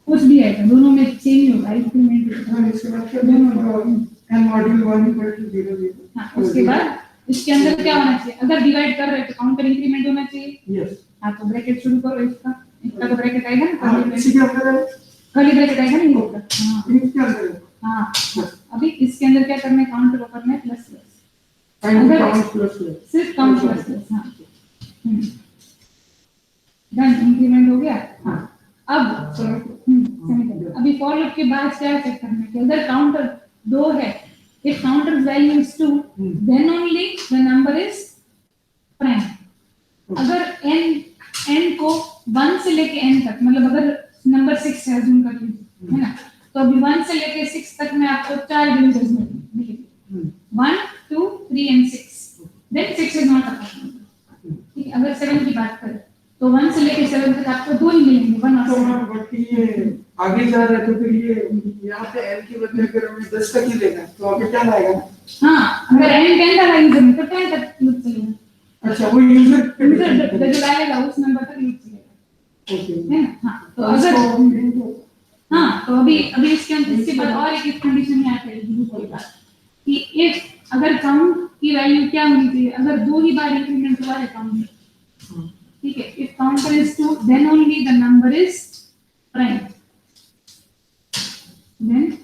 कुछ भी आएगा दोनों में सेम ही होगा इंक्रीमेंट हाँ इसके बाद फिर एंड मॉड्यूल 1 इक्वल टू 0 0। हाँ, उसके बाद इसके अंदर क्या होना चाहिए? अगर डिवाइड कर रहे हैं तो काउंटर इंक्रीमेंट होना चाहिए। यस। हाँ, तो ब्रैकेट शुरू करो इसका। इसका तो ब्रैकेट आएगा ना, हाँ, इसी के अंदर है। कर्ली ब्रैकेट आएगा ना ये होगा। हाँ इसके अंदर है। हाँ, अभी इसके अंदर क्या करना है? काउंटर को करना है plus plus, and count plus plus. सिर्फ काउंट प्लस प्लस। हाँ, डन, इंक्रीमेंट हो गया। हाँ, अब सेमीकोलन। अभी फॉर लूप के बाद क्या चेक करना है कि अगर काउंटर 2 है, if counter's value is 2, then only the number is prime. अगर n को 1 से लेके n तक, मतलब अगर नंबर 6 है, अज्यूम कर लीजिए, है ना, तो अभी 1 से लेके 6 तक में आपको 4 डिविजन्स मिलेंगे, 1 2 3 and 6, then 6 is not a prime. ठीक है, अगर 7 की बात करें तो 1 से लेके 7 तक आपको 2 ही मिलेंगे, 1 और 7। बट ये आगे जा रहा है तो फिर ये यहाँ पे n की बदले अगर हमें 10 तक ही लेना है तो आगे क्या आएगा? हाँ, अगर n 10 का यूजर में तो 10 तक लूप चलेगा। अच्छा, वो यूजर जो डालेगा उस नंबर तक लूप चलेगा, ओके है ना। हाँ, तो अगर हाँ, तो अभी इसके अंदर इसके बाद और एक कंडीशन यहाँ पे लूप की बात कि इफ अगर काउंट की वैल्यू क्या होनी चाहिए? अगर 2 ही बार इंक्रीमेंट हुआ है काउंट में, ठीक है, if counter is 2 then only the number is prime, then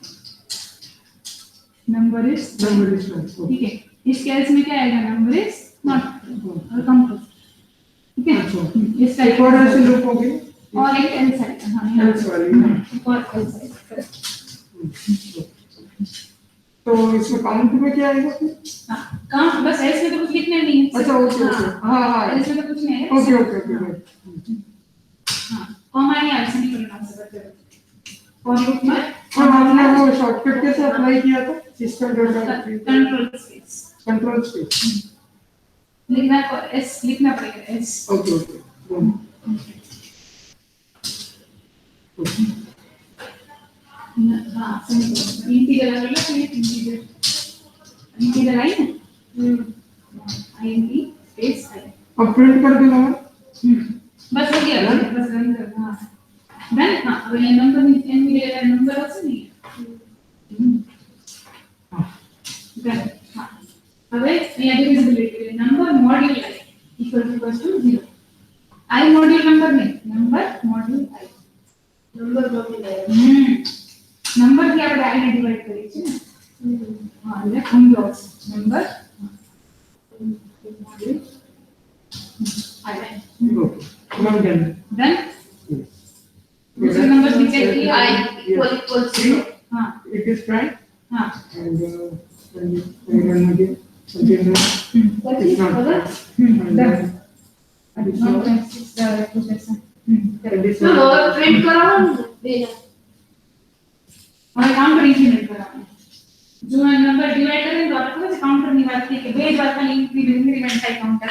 number is, ठीक है। इस केस में क्या आएगा? नंबर इज नॉट और कंप्लीट, ठीक है। इसका एक और ऐसे लूप होंगे और एक एल्स आएगा। हाँ, एल्स वाली। एक और एल्स आएगा। तो इसमें काउंट में क्या आएगा फिर? हाँ, काउंट बस एल्स में तो कुछ लिखना नहीं है। अच्छा, ओके ओके, हाँ हाँ, एल्स में तो कुछ नहीं है। Okay okay okay. हाँ, कॉमा या सेमीकोलन से बच्चे और लूप में और आपने वो शॉर्टकट कैसे अप्लाई किया था? System dot control space control space लिखना को एस लिखना पड़ेगा, एस। Okay okay. हाँ, सेमीकोलन इंटीजर वाला तो ये इंटीजर आई ना, आईएनटी स्पेस आई। अब प्रिंट कर देना है। बस हो गया, बस रन कर। हाँ डन। हाँ, अब ये नंबर एन मिलेगा, नंबर ऑप्शन नहीं है। डन। हाँ, अब ये divisibility number module i equal to 0। I module number नहीं, number module i, number module i. Number की આપણે આઈને ડિવાઇડ કરી છે ને। હા, એટલે કમ્પ્લોટ્સ number module i. Okay, done. दूसरे नंबर की चेक किया, I equal 0। हाँ इट इज प्राइम हाँ, and run again continue it's not done. Not 6 the process. तो और प्रिंट कराओ ना और काउंटर इंक्रीमेंट कराना जो नंबर डिवाइड करें तो आपको से काउंटर ની વાત થઈ કે બે જ વાર ખાલી इंक्रीमेंट થાય काउंटर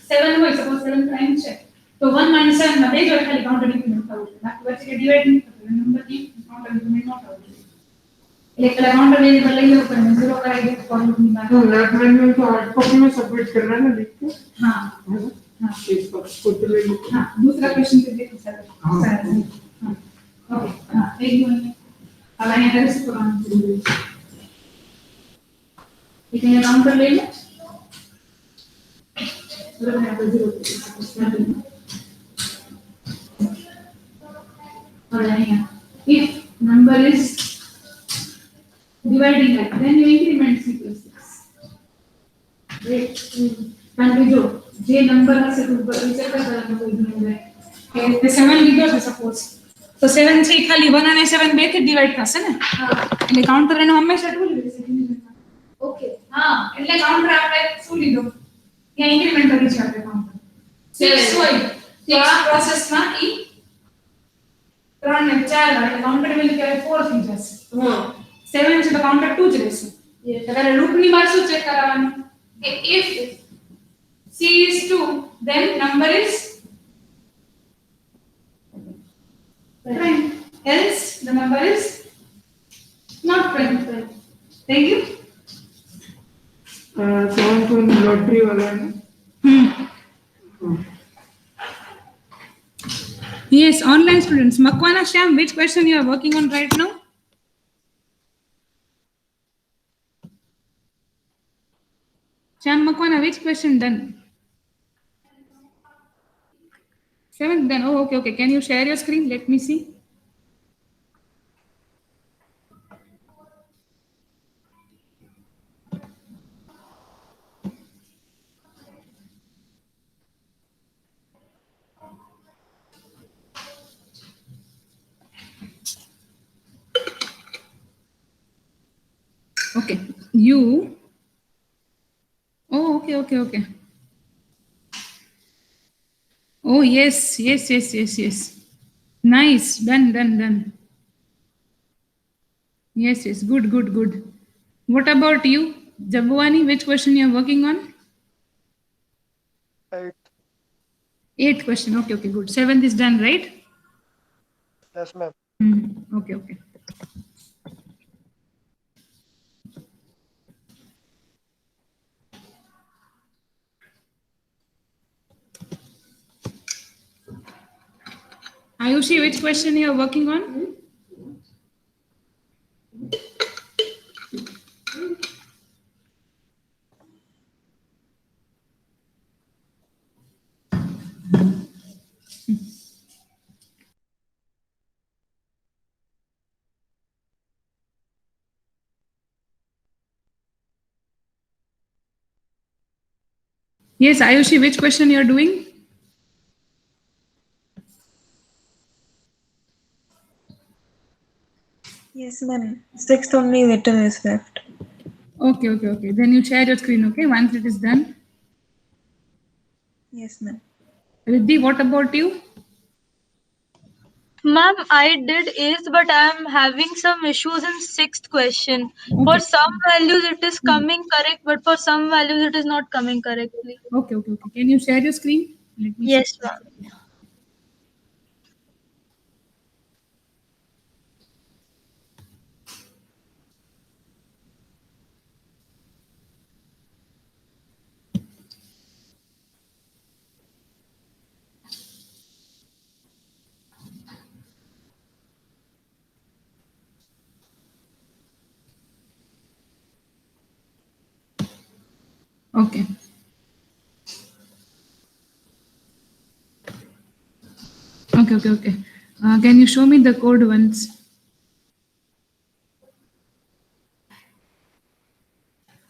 7 હોય સપોઝ 7 प्राइम છે तो 1 - 7 માં બે જ વાર ખાલી काउंटर इंक्रीमेंट થવું છે બાકી વચ્ચે કે ડિવાइड નહીં થતું નંબર की काउंटर इंक्रीमेंट ન થવું જોઈએ એટલે કલા काउंटर वेरिएबल લઈ લેવું પડે 0 કરાવી દે ફોર લૂપ ની વાત। तो लेफ्ट मैनुअल तो हार्ड कॉपी में सबमिट करना है ना लिख के। हां हां, इसको खुद ले लो। हां, दूसरा क्वेश्चन पे देखो सर। हाँ। हां ओके। हां, एक मिनट अब आने तरह से करना है। ठीक है, काउंटर ले लो। चलो मैं आपको 0 स्टार्ट करना और आएगा if number is dividing like then you increment 6 right। કારણ કે જો જે નંબર હશે તો વિચાર કરતા કોઈ નહીં રહે કે 7 લીધો છે સપોઝ તો 7 છે ખાલી 1 અને 7 બે થી ડિવાઇડ થશે ને। હા એટલે કાઉન્ટર એનો હંમેશા 2 લેશે ડિવિઝનમાં। ઓકે હા, એટલે કાઉન્ટર આપણે શું લીધો ત્યાં ઇન્ક્રીમેન્ટ કરી છે આપણે કાઉન્ટર 6 હોય તો આ પ્રોસેસમાં ઈ 3 ને 4 વાર એટલે કાઉન્ટર વેલ્યુ ક્યારે 4 થઈ જશે। હા 7 છે તો કાઉન્ટર 2 જ રહેશે। Yes. એટલે લૂપની બહાર શું ચેક કરવાનું કે if c is 2 then number is prime else the number is not prime। thank you। कौन कौन लॉटरी वाला है ना? Yes, online students. Makwana Shyam, which question you are working on right now? Cham Makwana, which question done? 7th done. Oh, okay, okay. Can you share your screen? Let me see. Okay. You. Oh, okay, okay, okay. Oh, yes, yes, yes, yes, yes. Nice. Done, done, done. Yes, yes. Good, good, good. What about you, Jabuani? Which question you are working on? 8. 8th question. Okay, okay, good. 7th is done, right? Yes, ma'am. Okay, okay. Ayushi, which question you are working on? Yes, Ayushi, which question you are doing? Yes, ma'am. Sixth only letter is left. Okay, okay, okay. Then you share your screen, okay? Once it is done. Yes, ma'am. Riddhi, what about you? Ma'am, I did is, but I'm having some issues in 6th question. For Okay. some values it is coming correct, but for some values it is not coming correctly. Okay, okay, okay. Can you share your screen? Let me see. Yes, ma'am. Okay. Okay, okay, okay. Can you show me the code once?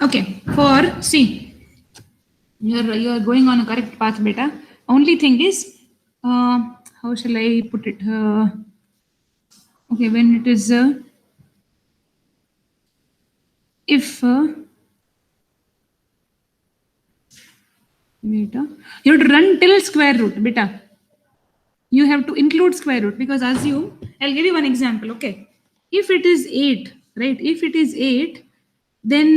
Okay. For see, you're going on a correct path, beta. Only thing is, how shall I put it? Okay, when it is if beta, you have to run till square root, beta. You have to include square root because assume, I'll give you one example, okay? If it is 8, right? If it is 8, then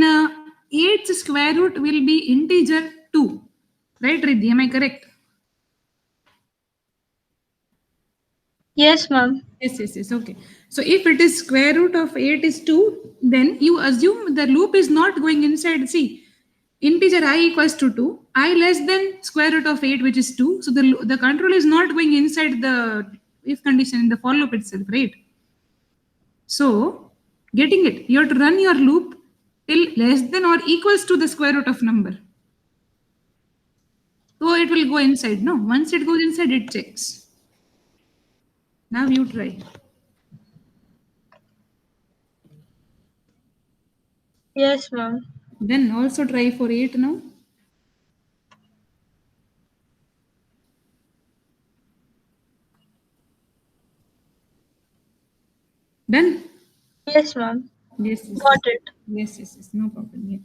8's square root will be integer 2, right, Riddhi? Am I correct? Yes, ma'am. Yes, yes, yes, okay. So if it is square root of 8 is 2, then you assume the loop is not going inside. See, integer I equals to 2, I less than square root of 8, which is 2. So the control is not going inside the if condition in the for loop itself, right? So, getting it, you have to run your loop till less than or equals to the square root of number. So it will go inside. No, once it goes inside, it checks. Now you try. Yes, ma'am. Then also try for 8 now. Done? Yes, ma'am. Yes, yes, Got it. yes, yes, yes, no problem. Yeah.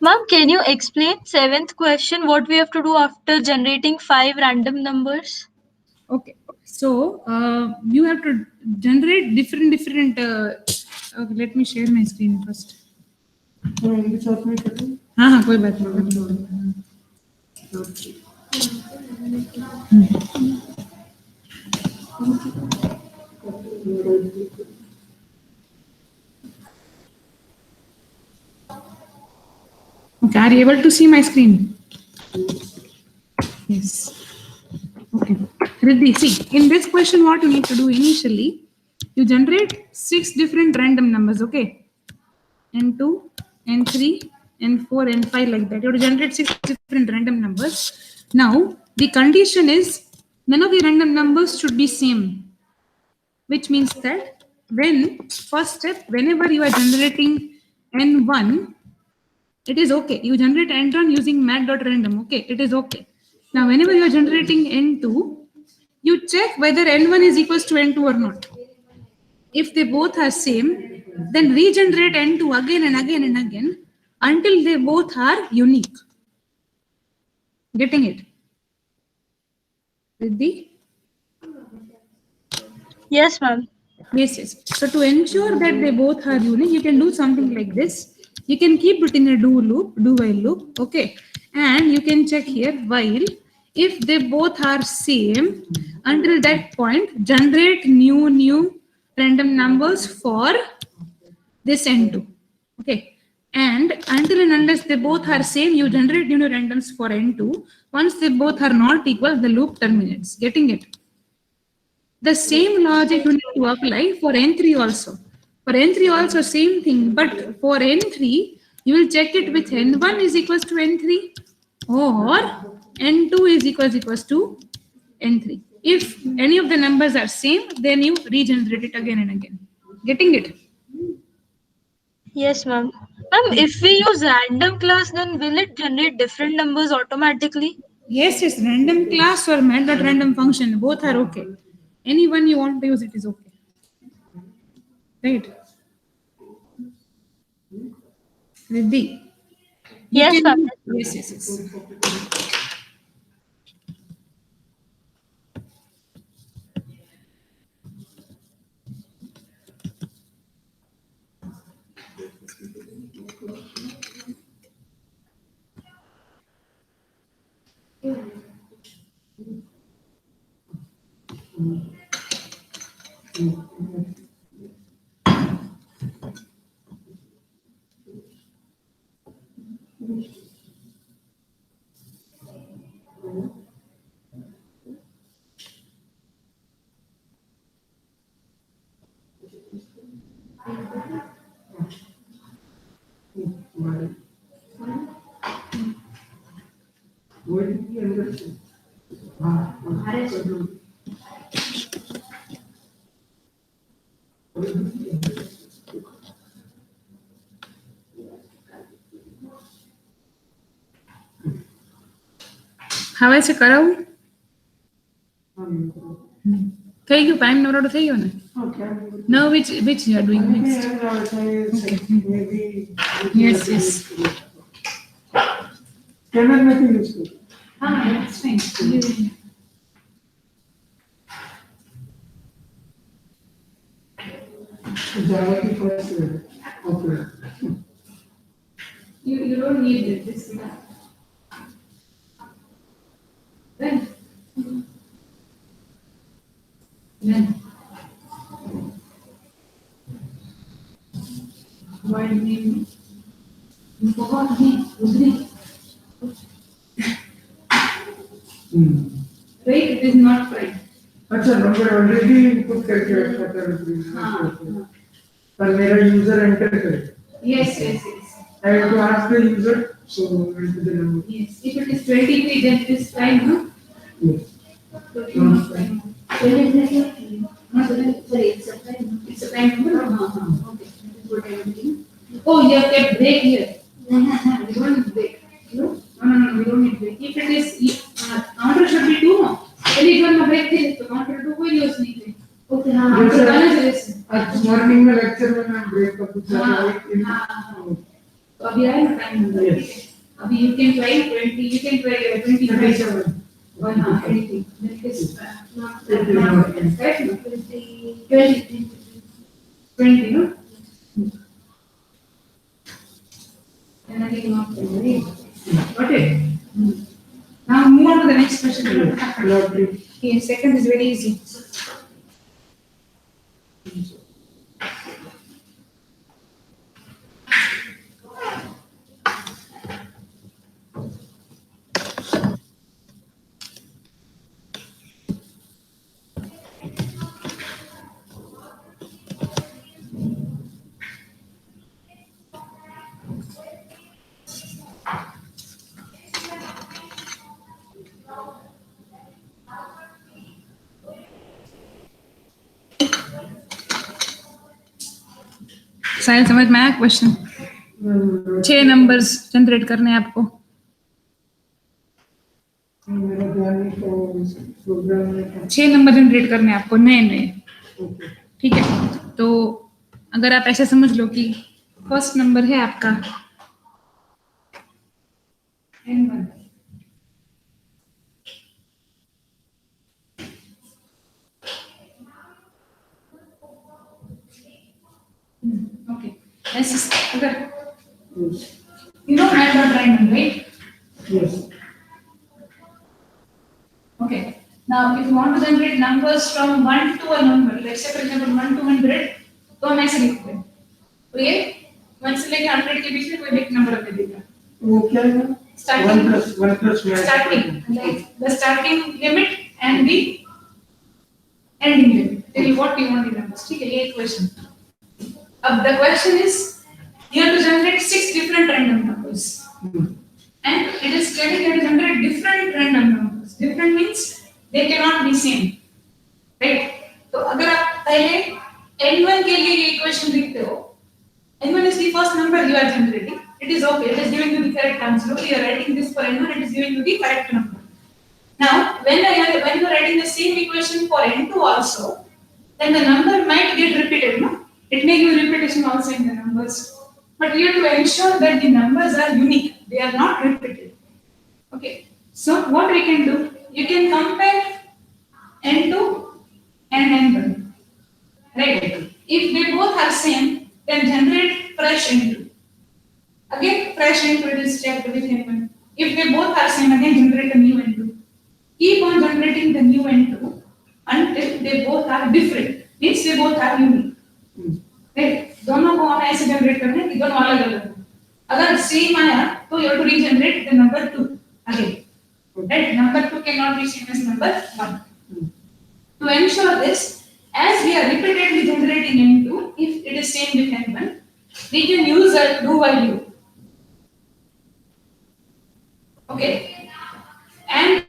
Ma'am, can you explain 7th question what we have to do after generating 5 random numbers? Okay. So you have to generate different. Okay, let me share my screen first. Hindi साथ में करें हाँ हाँ कोई बात नहीं. Okay, are you able to see my screen? Yes. Okay. Riddhi, see, in this question, what you need to do initially, you generate 6 different random numbers, okay? N2, N3, N4, N5, like that. You have to generate 6 different random numbers. Now, the condition is none of the random numbers should be same, which means that when first step, whenever you are generating N1, it is okay. You generate N1 using mat.random, okay? It is okay. Now, whenever you are generating N2, you check whether N1 is equals to N2 or not. If they both are same, then regenerate N2 again and again and again until they both are unique. Getting it? Riddhi? Yes, ma'am. Yes, yes. So to ensure that they both are unique, you can do something like this. You can keep it in a do while loop, okay? And you can check here while if they both are same, until that point, generate new random numbers for this N2, okay? And until and unless they both are same, you generate new randoms for N2. Once they both are not equal, the loop terminates. Getting it? The same logic you need to apply for N3 also. For N3 also same thing, but for N3, you will check it with N1 is equals to N3 or N2 is equals to N3. If any of the numbers are same, then you regenerate it again and again. Getting it? Yes, ma'am. Ma'am, if we use random class, then will it generate different numbers automatically? Yes, yes, random class or mat.random function, both are okay. Any one you want to use, it is okay. Right? Riddhi. You Yes, ma'am. can, yes. હવે છે કરાવું થઈ ગયું પાઇમ નવરાડો થઈ ગયો ને Okay. now which you are doing next Maybe. yes Cannot nothing useful. that's fine Java की first level. Okay. you don't need this then why do you forgot me Udri right it is not right अच्छा number already input करके रखा था पर मेरा user enter करे yes I have to ask the user so enter the number. yes if it is 23 then it is fine no Yes. Sorry, it's a time. it's a prime number okay that is what I am thinking oh you have kept break here we don't need break no we don't need break if it is counter should be 2 no then it will break this तो counter 2 को use नहीं करें okay हाँ Yes, तो sir. गाना चले आज morning में लेक्चर में मैं ब्रेक का पूछा था तो अभी आया ना टाइम नंबर Yes. अभी you can try 20 you can try 25 37. or anything then it is not right no 20 no and again not right got it now move on to the next question Lottery. okay second is very easy साहिल समझ में आया question? 6 numbers generate करने हैं आपको. मेरा ध्यान नहीं तो प्रोग्राम में था. 6 नंबर जनरेट करने हैं आपको नए नए. ओके. ठीक है, तो अगर आप ऐसे समझ लो कि फर्स्ट नंबर है आपका N1. Okay. Let's just, अगर Yes. you know and dot random, right? Yes. Okay. Now, if you want to generate numbers from 1 to a number, let's say for example 1 to 100, तो हम ऐसे लिखते हैं. तो ये 1 से लेके 100 के बीच में कोई भी एक नंबर हमें देगा. वो क्या है? Starting, 1 plus starting, like the starting limit and the ending limit. Tell you what you want the numbers. ठीक है, ये equation. अब the question is, you have to generate 6 different random numbers. And it is telling you to generate different random numbers. Different means they cannot be same. Right? तो अगर आप पहले n1 के लिए ये equation लिखते हो, n1 is the first number you are generating. It is okay. It is giving you the correct answer. Okay, you are writing this for n1. It is giving you the correct number. Now, when you are writing the same equation for n2 also, then the number might get repeated. No, it may give repetition also in the numbers. But you have to ensure that the numbers are unique. They are not repeated. Okay. So what we can do? You can compare n2 and n1. Right? If they both are same, then generate fresh n2. Again, fresh n2 is checked with n1. If they both are same, again generate a new n2. Keep on generating the new n2 until they both are different. Means they both are unique. Right? दोनों को हमें ऐसे generate करना है कि दोनों अलग अलग हैं. अगर सेम आया तो you have to regenerate the number 2 again. Right? Number 2 cannot be same as number 1. To ensure this, as we are repeatedly generating n2, if it is same with n1, we can use a do while loop. Okay? And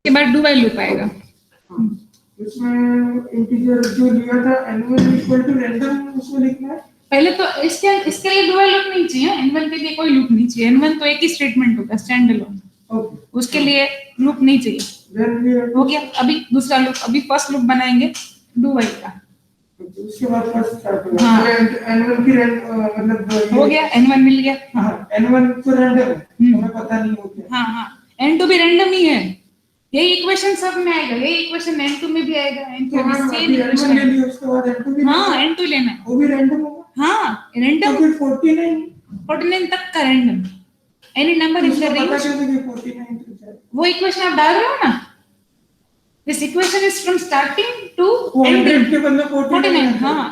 उसके बाद do while loop आएगा। इसमें integer जो लिया था n1 equal to random उसमें लिखना है। पहले तो इसके लिए डू व्हाइल लूप नहीं चाहिए, n1 के लिए कोई लूप नहीं चाहिए। n1 तो एक ही स्टेटमेंट होगा स्टैंड अलोन, ओके उसके लिए लूप नहीं चाहिए। देन वी हो गया। अभी दूसरा लूप, अभी फर्स्ट लूप बनाएंगे डू व्हाइल का। उसके बाद फर्स्ट स्टार्ट होगा। हाँ। n1 की मतलब हो गया, n1 मिल गया। हाँ n1 तो रैंडम है, हमें पता नहीं होता। हाँ हाँ, n2 भी रैंडम ही है। यही इक्वेशन सब में आएगा, यही इक्वेशन n2 में भी आएगा। n2 तो भी हम सेम अभी n1 इक्वेशन ले है। लिए, उसके बाद n2 भी हाँ, n2 लेना है। वो भी रैंडम होगा। हाँ, तो रैंडम फिर 49 49 तक का random. Any number in the उसको पता रेंज। कैसे कि 49 तो जाए? वो इक्वेशन आप डाल रहे हो ना, this equation is from starting to वो 100 एंडिंग के बदले 49। 49 हाँ,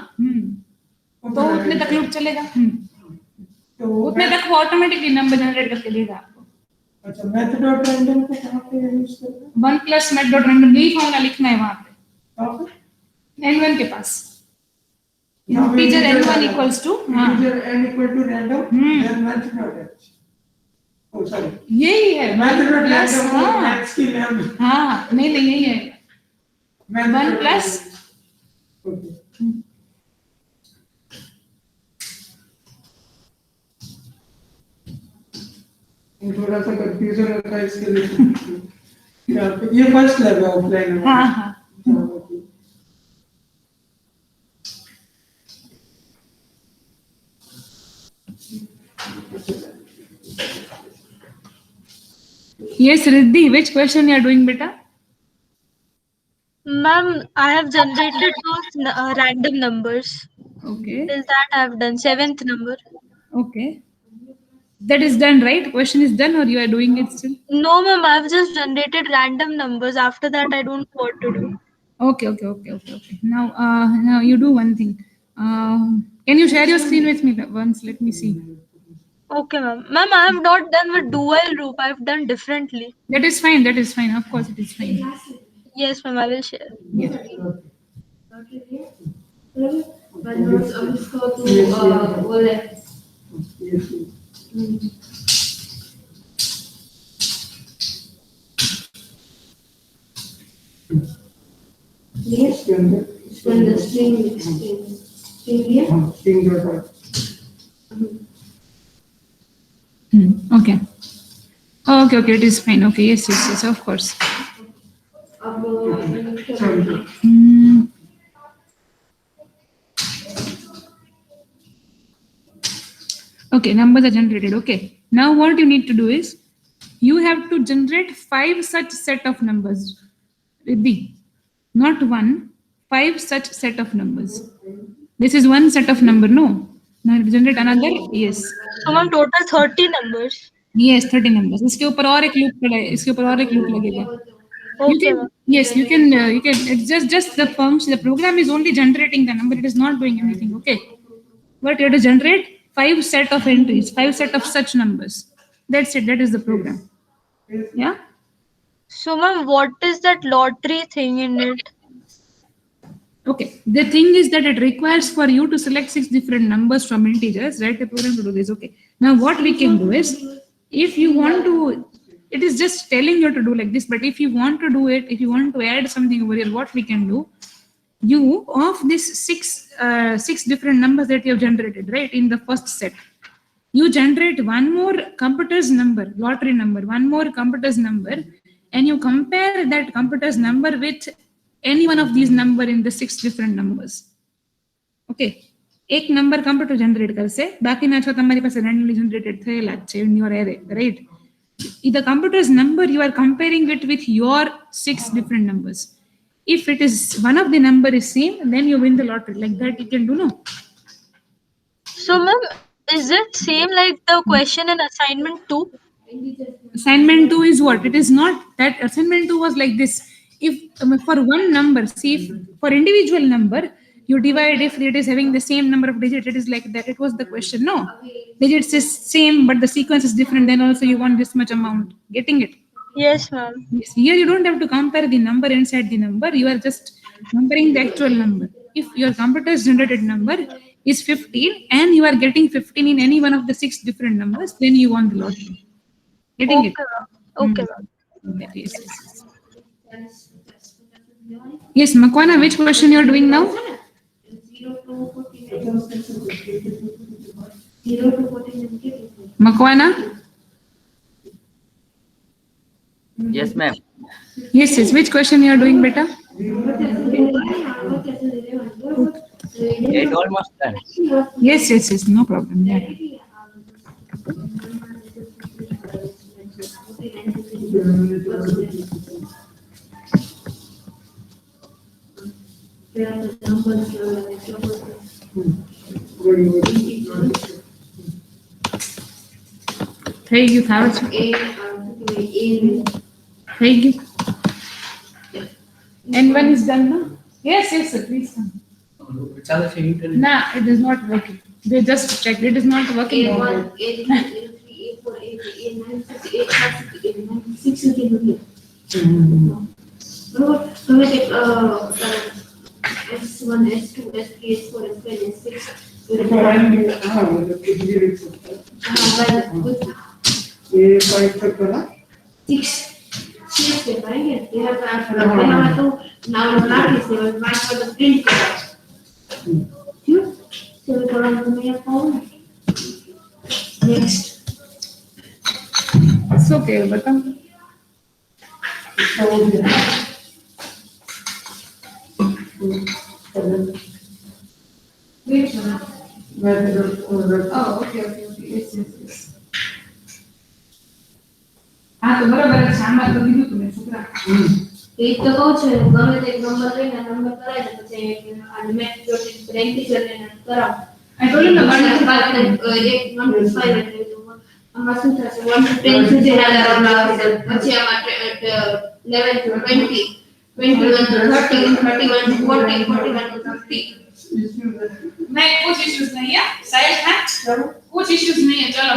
तो उतने तक लूप चलेगा। तो उतने तक वो ऑटोमेटिकली नंबर जनरेट करके देगा आपको। अच्छा, मेथड डॉट रैंडम को कहाँ पे यूज करना है? 1 प्लस मेथ डॉट रैंडम, यही फॉर्मूला लिखना है वहां पे कहाँ पे? n1 के पास। यहाँ पे इंटीजर integer n1 है। इक्वल्स टू, हाँ integer n equal to random, then math dot h. Oh, sorry. यही है Math dot प्लस। random को हाँ maths की name है। हाँ, नहीं नहीं यही है। Math 1 dot plus random. Okay. थोड़ा सा कंफ्यूजन होता है इसके लिए। यहाँ पे ये फर्स्ट लैब है ऑफलाइन में। हाँ हाँ। Yes, Riddhi, which question you are doing, beta? Ma'am, I have generated those random numbers. Okay, Till that I have done seventh number. okay. That is done, right? Question is done, or you are doing it still? No, ma'am, I've just generated random numbers. After that, I don't know what to do. Okay. Now you do one thing. Can you share your screen with me once? Let me see. Okay, ma'am. Ma'am, I have not done with do while loop. I have done differently. That is fine. That is fine. Of course, it is fine. Yes, ma'am, I will share. Yeah. But not underscore to wallet. Yes. Yes, इसके अंदर from the string here. हाँ, string dot h. Okay. Okay. It is fine. Okay. Yes. Of course. Sorry. Okay, numbers are generated. Okay. Now what you need to do is you have to generate 5 such set of numbers. Riddhi, not 1, 5 such set of numbers. This is one set of number, no? Now generate another. Yes. So, ma'am, total 30 numbers. Yes, 30 numbers. इसके ऊपर और एक loop पड़ा है, इसके ऊपर और एक loop लगेगा. You Okay, can, ma'am. yes, you can. It's just the function. The program is only generating the number. It is not doing anything. Okay, but you have to generate 5 set of entries, 5 set of such numbers. That's it. That is the program. Yeah. So, ma'am, what is that lottery thing in it? Okay. The thing is that it requires for you to select 6 different numbers from integers. Write a program to do this. Okay. Now what we can do is, if you want to, it is just telling you to do like this. But if you want to do it, if you want to add something over here, what we can do? You of this six different numbers that you have generated, right, in the first set, you generate one more computer's number, lottery number, one more computer's number, and you compare that computer's number with any one of these number in the 6 different numbers. Okay, एक number computer generate करसे बाकी ना छोटा हमारे पास randomly generated थेला अच्छे in your array, right? The computer's number you are comparing it with your 6 different numbers. If it is one of the number is same, then you win the lottery. Like that, you can do, no? So, ma'am, is it same like the question in assignment 2? Assignment 2 is what? It is not that. Assignment 2 was like this. If for one number, see, if for individual number, you divide if it is having the same number of digits, it is like that. It was the question, no? Digits is same, but the sequence is different. Then also you want this much amount. Getting it? Yes, ma'am. Yes. Here you don't have to compare the number inside the number. You are just comparing the actual number. If your computer's generated number is 15 and you are getting 15 in any one of the 6 different numbers, then you won the lottery. Getting Okay, it? ma'am. Okay, ma'am. Yes. Yes, Makwana, which question you are doing now? 0 to 49. 0 to 49. Makwana? Yes, ma'am. Yes, yes. Which question you are doing, beta? 8 almost done. Yes, yes, yes. No problem. Yeah. Thank you, Tharaj. Thank you. And one is done now? Yes, yes, sir. Please come. Nah, it is not working. They just checked. It is not working. A1, A2, A3, A4, A9, A5, A9, 6 you can do here. So we take S1, S2, S3, S4, S5, S6. ये five तक करा 6 paper here. They have to now practice. They will write for the print color. Cute. So we color the main form. Next. It's okay, beta. Which one? Oh, okay, okay, okay. Yes, yes, yes. હા તો બરાબર છે આમાં તો કીધું તું મેં છોકરા એ તો કહું છું ગમે તે નંબર લઈને નંબર કરાય ને પછી આ મેથ જોડે બ્રેક ટીચર લઈને કરાવ I told you the one એક 1 to 5 એટલે આમાં શું થશે 1 to 10 સુધીના રાઉન્ડ આવશે પછી આમાં 11 to 20 21 to 30 31 to 40 41 to 50 नहीं कुछ इश्यूज नहीं है साइड है कुछ इश्यूज नहीं है चलो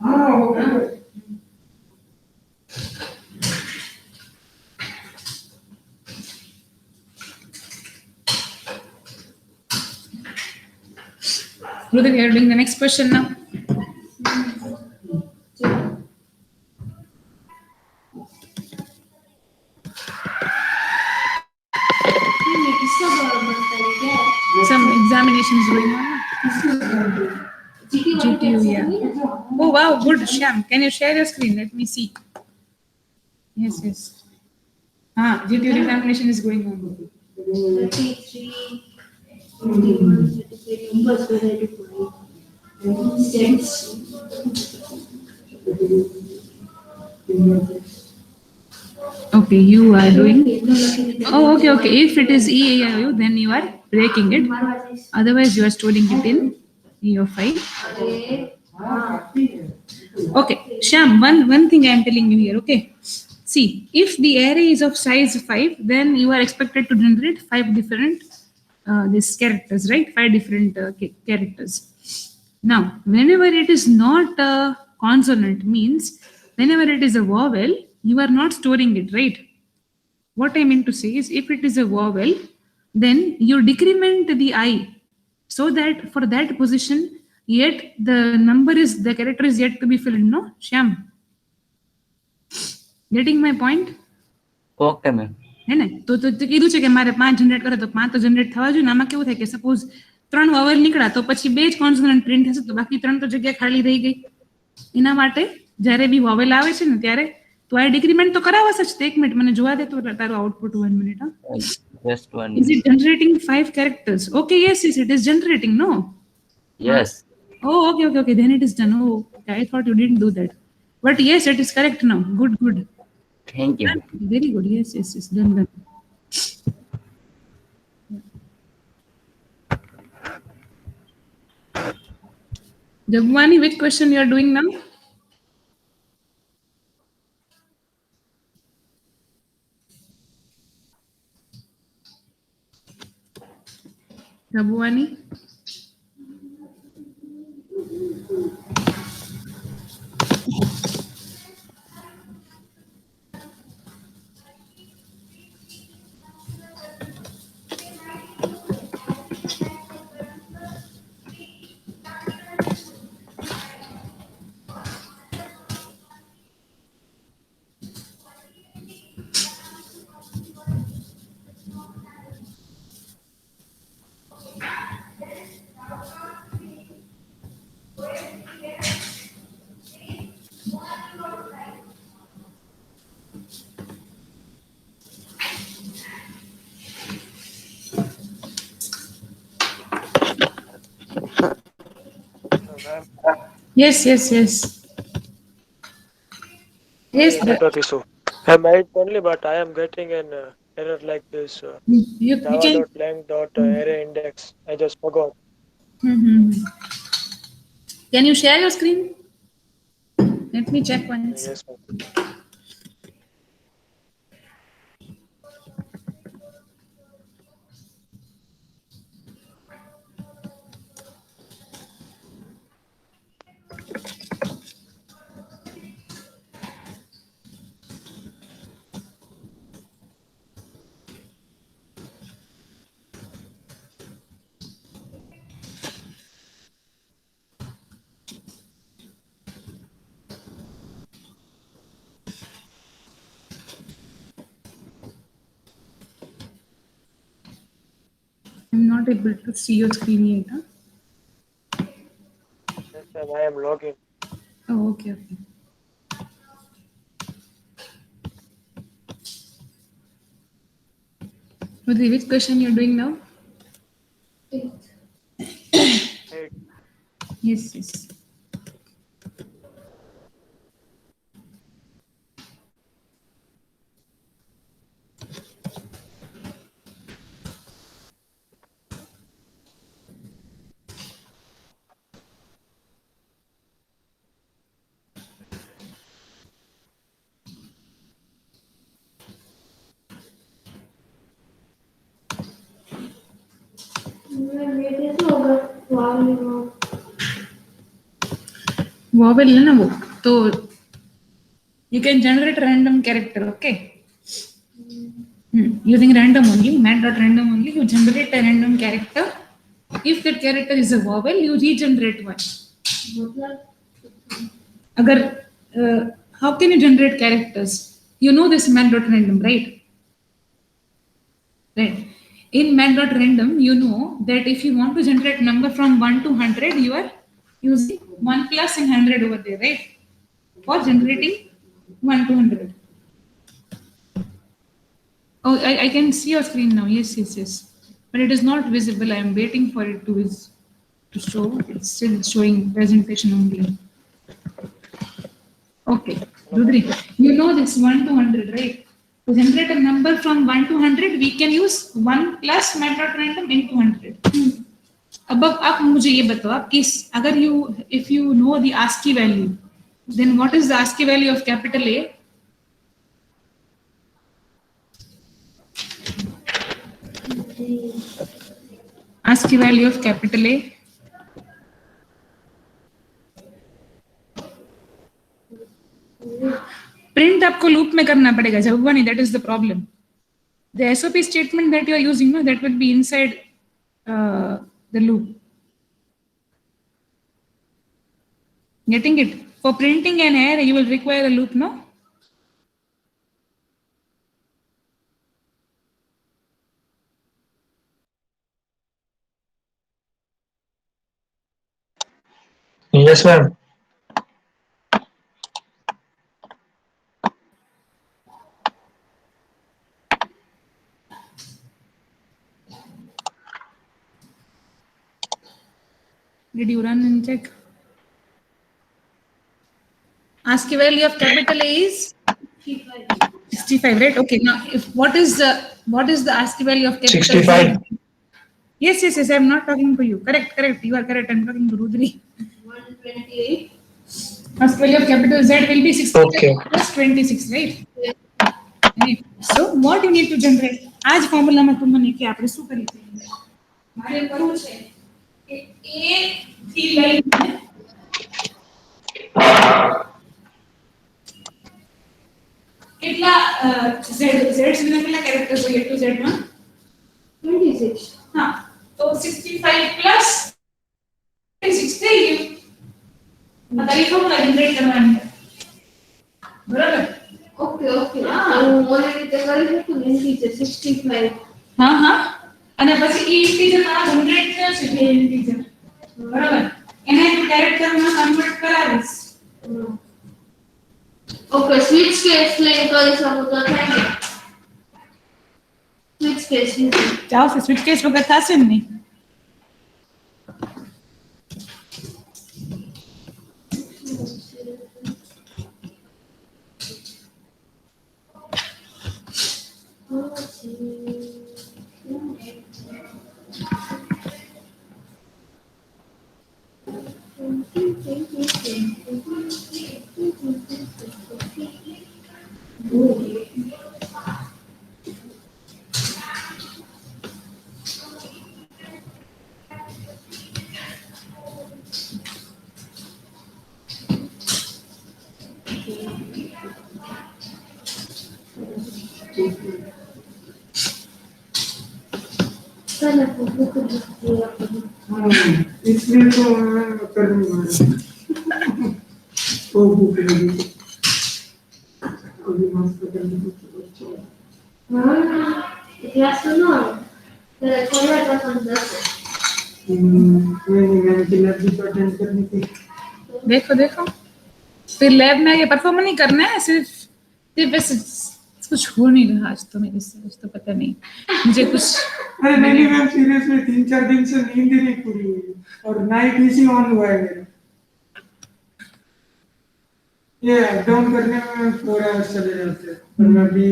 हाँ okay Rudik, you are doing the next question now. Some examinations going on. GTU, yeah. Oh wow, good, Shyam. Can you share your screen? Let me see. Yes, yes. Ah, GTU examination is going on. 33 21 33 numbers were ready for cents. Okay, you are doing. Oh, okay, okay. If it is EAIU, then you are breaking it. Otherwise, you are storing it in your file. Okay, Sham, one thing I am telling you here, okay? See, if the array is of size 5, then you are expected to generate 5 different these characters, right? 5 different characters. Now, whenever it is not a consonant, means whenever it is a vowel, you are not storing it, right? What I mean to say is, if it is a vowel, then you decrement the I, so that for that position, yet the character is yet to be filled, no? Shyam? Getting my point? Okay, ma'am. હે ને તો કીધું છે કે મારે 5 generate કરે તો 5 તો જનરેટ થવા જોઈએ ને આમાં કેવું થાય કે સપોઝ 3 વાવલ નીકળ્યા તો પછી 2 જ કોન્સોનન્ટ પ્રિન્ટ થશે તો બાકી 3 તો જગ્યા ખાલી રહી ગઈ એના માટે જ્યારે બી વાવલ આવે છે ને ત્યારે તો આ ડિક્રીમેન્ટ તો કરાવશે જ. એક મિનિટ મને જોવા દે તો તારું output 1 minute. Just one. Is it generating 5 characters? Okay, yes, yes, it is generating, no? Yes. Oh, okay, okay, okay, then it is done. Oh, okay, I thought you didn't do that. But yes, it is correct now. Good, good. Thank you. Very good. Yes, yes, yes. Done, done. Jagwani, which question you are doing now? Jagwani? Yes. Yes, the, Network issue. I made only, but I am getting an error like this. you can. Java.lang.array index. I just forgot. Mhm. Can you share your screen? Let me check once. Yes, ma'am. I'm not able to see your screen yet. Huh? Yes, ma'am. I am logging. Oh, okay. Udri, which question you're doing now? Hey, Yes. Vowel है ना वो तो you can generate a random character, okay? Using random only, mat.random only, you generate a random character. If that character is a vowel, you regenerate one. Agar, how can you generate characters? You know this mat.random, right? Right. In mat.random, you know that if you want to generate number from 1 to 100, you are using 1 plus and 100 over there, right? For generating 1 to 100. Oh, I can see your screen now. Yes. But it is not visible. I am waiting for it to show. It's still showing presentation only. Okay. Rudri, you know this 1 to 100, right? To generate a number from 1 to 100, we can use 1 plus mat.random into 100. अब आप मुझे ये बताओ आप किस अगर if you know the ASCII value, then what is the ASCII value of capital A? ASCII value of capital A. Print आपको loop में करना पड़ेगा जब that is the problem. The SOP statement that you are using, no, that will be inside the loop. Getting it? For printing an array, you will require a loop, no? Yes, ma'am. Did you run and check? ASCII value of capital A is 65, right? Okay. Now, what is the ASCII value of capital 65. Z? Yes. I'm not talking to you. Correct. You are correct. I'm talking to Rudri. 128. ASCII value of capital Z will be 65 Okay. plus 26, right? Right. So what you need to generate? आज formula में तुम ने क्या आपने શું કરી છે? મારે કરવું છે કે A થી લઈને કેટલા Z સુધીના કેટલા characters જોઈએ to Z માં? 26. हाँ, तो 65 plus 26 થઈ ગયું. આ તારી formula generate કરવાની છે. બરાબર? Okay. હું ઓલરેડી તે કરી શકું ને ઇન્ટીજર 65. હા. અને પછી ઈ ઇન્ટીજર માં જનરેટ થશે બે ઇન્ટીજર. બરાબર? એને તું કેરેક્ટર માં કન્વર્ટ કરાવીશ. ઓકે સ્વિચ કેસ લઈને કરી શકું તો થાય ને સ્વિચ કેસ જાઓ સ્વિચ કેસ વગર થશે ને નહીં. इसलिए तो मैं कर दूंगा वो भूख लगी अभी मस्त करने को अच्छा इतिहास तो ना तेरे थोड़ी बार पसंद है नहीं मैंने किलर भी तो अटेंड करनी थी देखो देखो, फिर लैब में आके परफॉर्म नहीं करना है, सिर्फ सिर्फ ऐसे कुछ हो नहीं रहा आज तो मेरे से, आज तो पता नहीं मुझे कुछ। अरे नहीं मैम सीरियसली 3-4 दिन से नींद ही नहीं पूरी हुई और नाइट इसी ऑन हुआ है मेरा ये अप डाउन करने में 4 आवर्स चले जाते हैं और मैं भी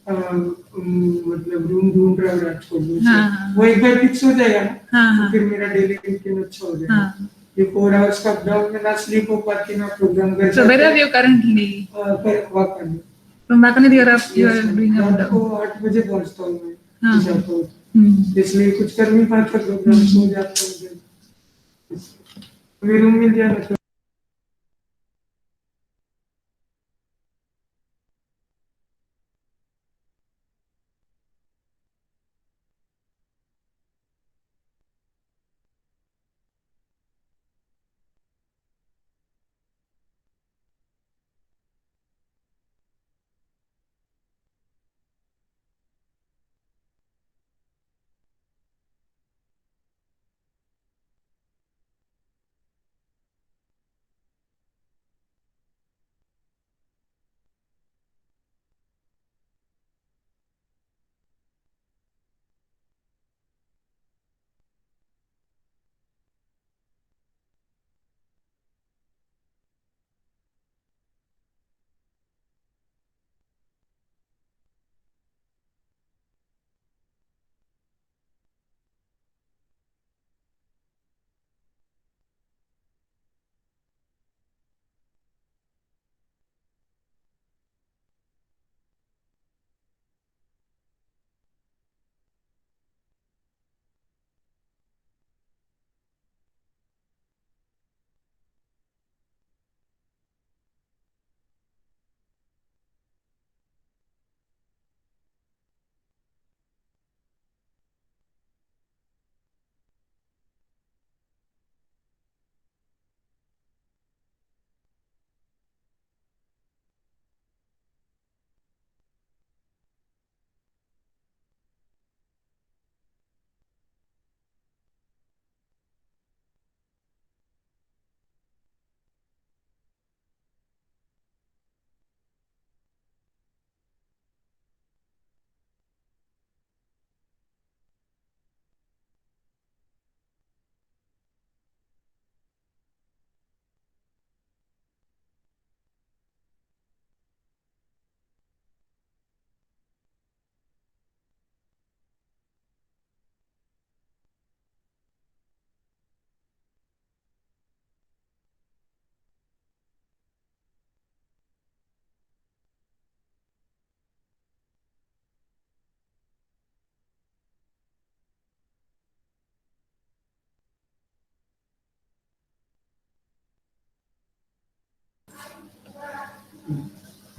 मतलब रूम ढूंढ रहा हूँ राजकोट में हाँ। वो एक बार फिक्स हो जाएगा ना हाँ तो फिर मेरा डेली रूटीन अच्छा हो जाएगा हाँ। ये 4 आवर्स का अप डाउन में ना स्लीप हो पाती ना प्रोग्राम कर So where are you currently? Walk करने From Bakaner, you are doing up रात को down. 8 बजे पहुंचता हूँ हाँ। मैं जाता हूँ Hmm. इसलिए कुछ कर नहीं पाता प्रोग्राम सो जाता हूँ अभी रूम मिल जाए ना तो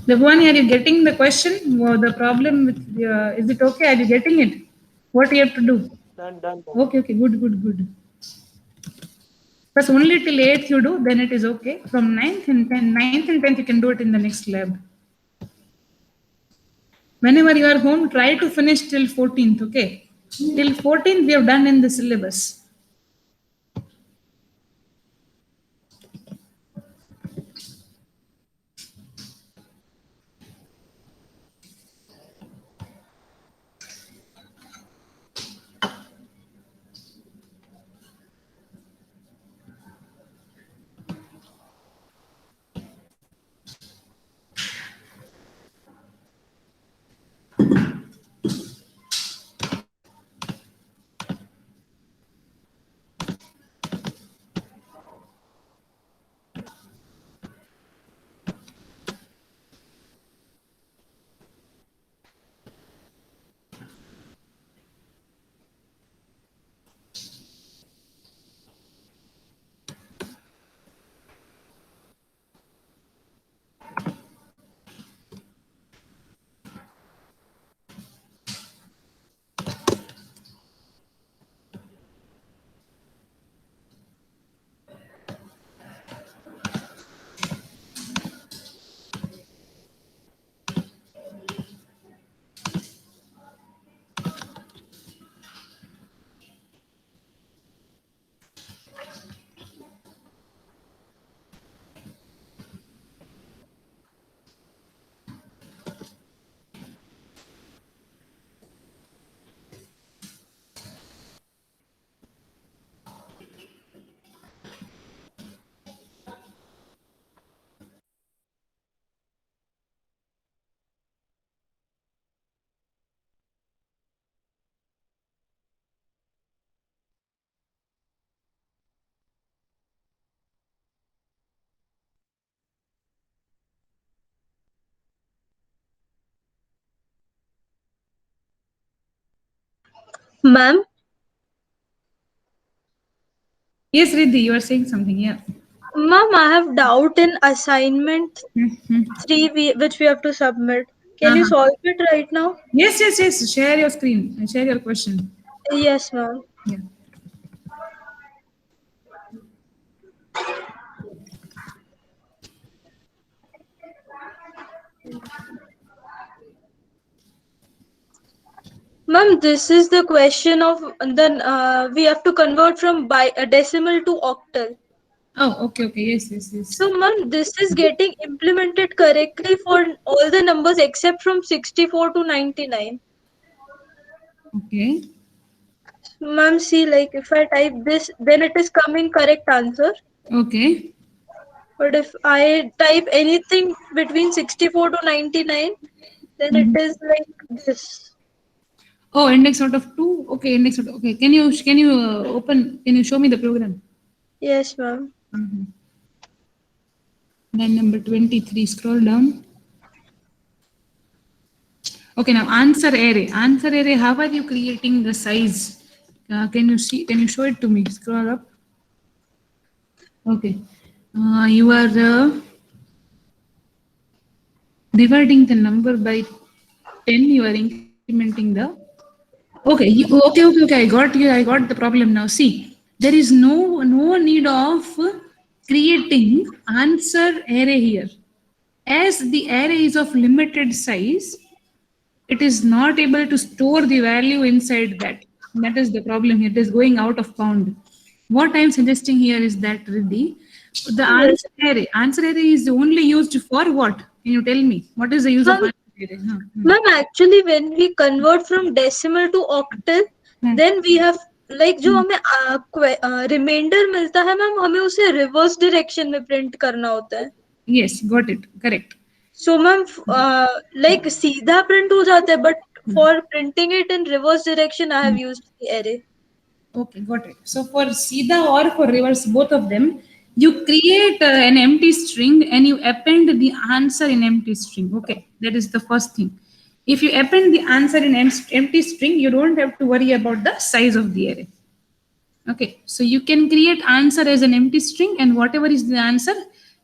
Bhavani, are you getting the question? Or the problem with is it okay? Are you getting it? What you have to do? Done. Okay, okay, good. But only till 8th you do, then it is okay. From 9th and 10th you can do it in the next lab. Whenever you are home, try to finish till 14th, okay? Till 14th we have done in the syllabus. Ma'am, Yes, Riddhi, you are saying something. Yeah. ma'am, I have doubt in assignment Mm-hmm. 3 which we have to submit. Can you solve it right now? Yes, yes, yes. Share your screen and share your question. Yes, ma'am. Yeah. Ma'am, this is the question of then we have to convert from decimal to octal. Oh, okay, okay. Yes, yes, yes. So, ma'am, this is getting implemented correctly for all the numbers except from 64 to 99. Okay. Ma'am, see, like if I type this, then it is coming correct answer. Okay. But if I type anything between 64 to 99, then it Mhm. is like this. Oh, index out of 2. Okay, index out. Okay. Can you open? Can you show me the program? Yes, ma'am. Line number 23. Scroll down. Okay, now answer array. Answer array. How are you creating the size? Can you see? Can you show it to me? Scroll up. Okay. You are dividing the number by 10. You are incrementing the. Okay. Okay. I got you. I got the problem now. See, there is no need of creating answer array here, as the array is of limited size. It is not able to store the value inside that. That is the problem here. It is going out of bound. What I am suggesting here is that Riddhi, the Yes. answer array is only used for what? Can you tell me? What is the use of Ma'am, answer array? ma'am, actually, when we convert from decimal to octal, then we have like जो हमें reminder मिलता है ma'am हमें उसे reverse direction में print करना होता है. Yes, got it. Correct. So ma'am like सीधा प्रिंट हो जाता है but for printing it in reverse direction I have used the array. Okay, got it. So for Sida or for reverse, both of them, you create an empty string and you append the answer in empty string. Okay, that is the first thing. If you append the answer in empty string, you don't have to worry about the size of the array. Okay, so you can create answer as an empty string, and whatever is the answer,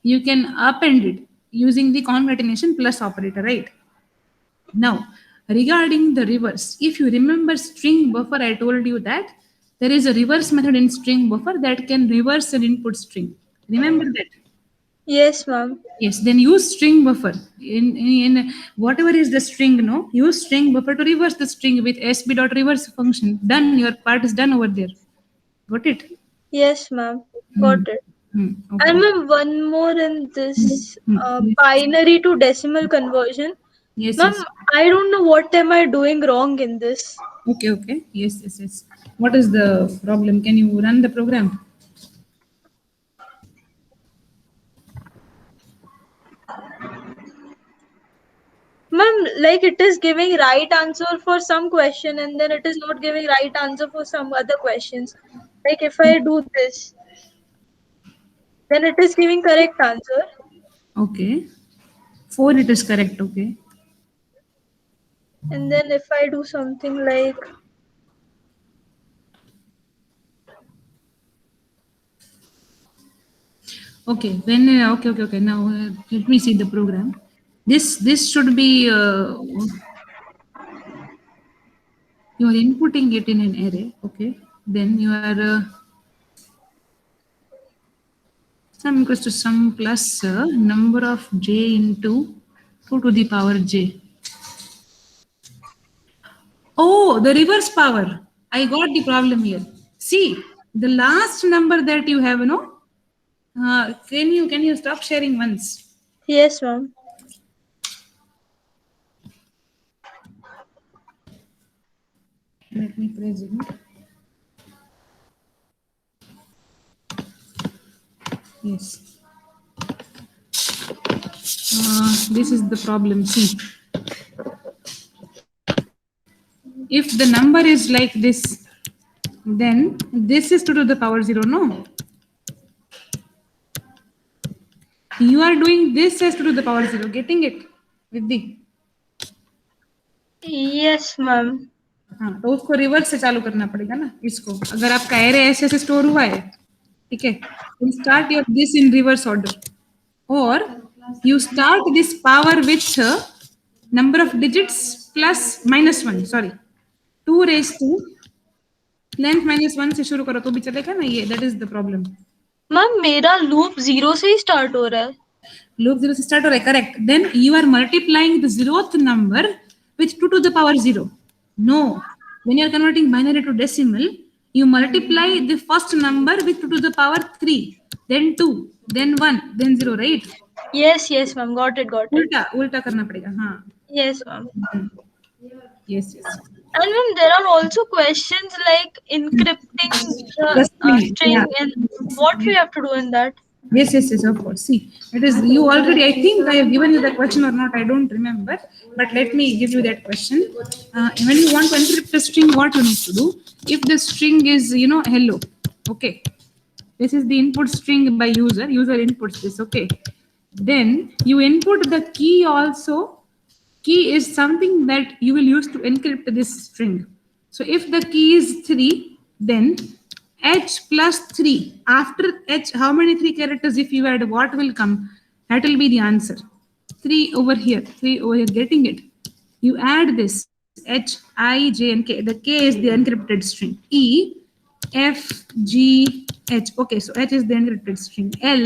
you can append it using the concatenation plus operator, right? Now, regarding the reverse, if you remember string buffer, I told you that there is a reverse method in string buffer that can reverse an input string. Remember that? Yes, ma'am. Yes, then use string buffer. In whatever is the string, no, use string buffer to reverse the string with sb.reverse function. Done, your part is done over there. Got it? Yes, ma'am. Got it. Okay. And ma'am, one more in this Yes. binary to decimal conversion. Yes, Ma'am, yes. I don't know what am I doing wrong in this. Okay, okay. Yes, yes, yes. What is the problem? Can you run the program? Ma'am, like it is giving right answer for some question and then it is not giving right answer for some other questions. Like if I do this, then it is giving correct answer. Okay. 4, it is correct. Okay. And then if I do something like Okay. When okay. Now let me see the program. This should be you are inputting it in an array. Okay. Then you are sum equals to sum plus number of j into 2 to the power j. Oh, the reverse power. I got the problem here. See, the last number that you have, can you stop sharing once? yes, ma'am. Let me press it. Yes. This is the problem. See, if the number is like this, then this is 2 to the power 0. No. You are doing this as 2 to the power 0. Getting it? Vidhi? Yes, ma'am. हाँ, तो उसको reverse से चालू करना पड़ेगा ना इसको। अगर आपका एरे ऐसे से स्टोर हुआ है, ठीक है, you start your this in reverse order, or you start this power with number of digits plus -1, sorry, 2 raised to length -1 से शुरू करो तो भी चलेगा ना ये, that is the problem. Ma'am मेरा लूप 0 से ही स्टार्ट हो रहा है। Loop 0 से start हो रहा है, correct. Then you are multiplying the 0th number with 2 to the power 0. No, when you are converting binary to decimal, you multiply the first number with 2 to the power 3, then 2, then 1, then 0, right? Yes ma'am, got it. उल्टा करना पड़ेगा, हाँ. Yes ma'am. Yes. And ma'am, there are also questions like encrypting the string, yeah. and what we have to do in that. Yes, of course. See, it is you already. I think I have given you the question or not. I don't remember. But let me give you that question. When you want to encrypt the string, what you need to do? If the string is, hello, okay. This is the input string by user. User inputs this, okay. Then you input the key also. Key is something that you will use to encrypt this string. So if the key is 3, then h plus 3. After h, how many 3 characters if you add, what will come? That will be the answer. 3 over here, 3 over here, getting it? You add this h, I, j, and k. The k is the encrypted string. E, f, g, h. Okay, so h is the encrypted string. L,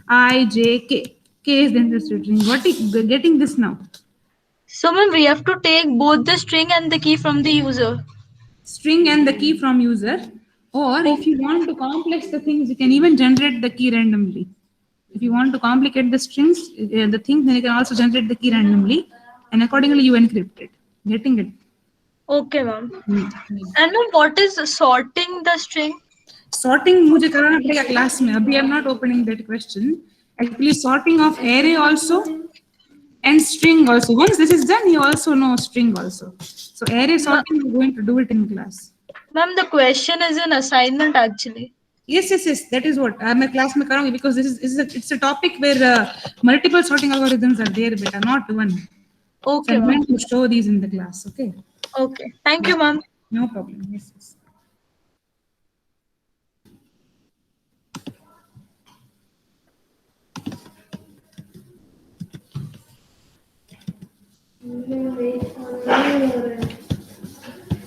I, j, k. K is the encrypted string. What is getting this now? So ma'am, we have to take both the string and the key from the user. String and the key from user, or if you want to complex the things, you can even generate the key randomly. If you want to complicate the strings, the things, then you can also generate the key randomly, and accordingly you encrypt it. Getting it? Okay ma'am. And ma'am, what is sorting the string? Sorting मुझे कराना पड़ेगा class में. अभी I'm not opening that question. Actually, sorting of array also and string also. Once this is done, you also know string also. So array sorting, we're going to do it in class. Ma'am, the question is an assignment actually. Yes. That is what मैं class में करूँगी, because it's a topic where multiple sorting algorithms are there, beta, not one. Okay. So I'm going to show these in the class. Okay. Okay. Thank you, ma'am. No problem. Yes.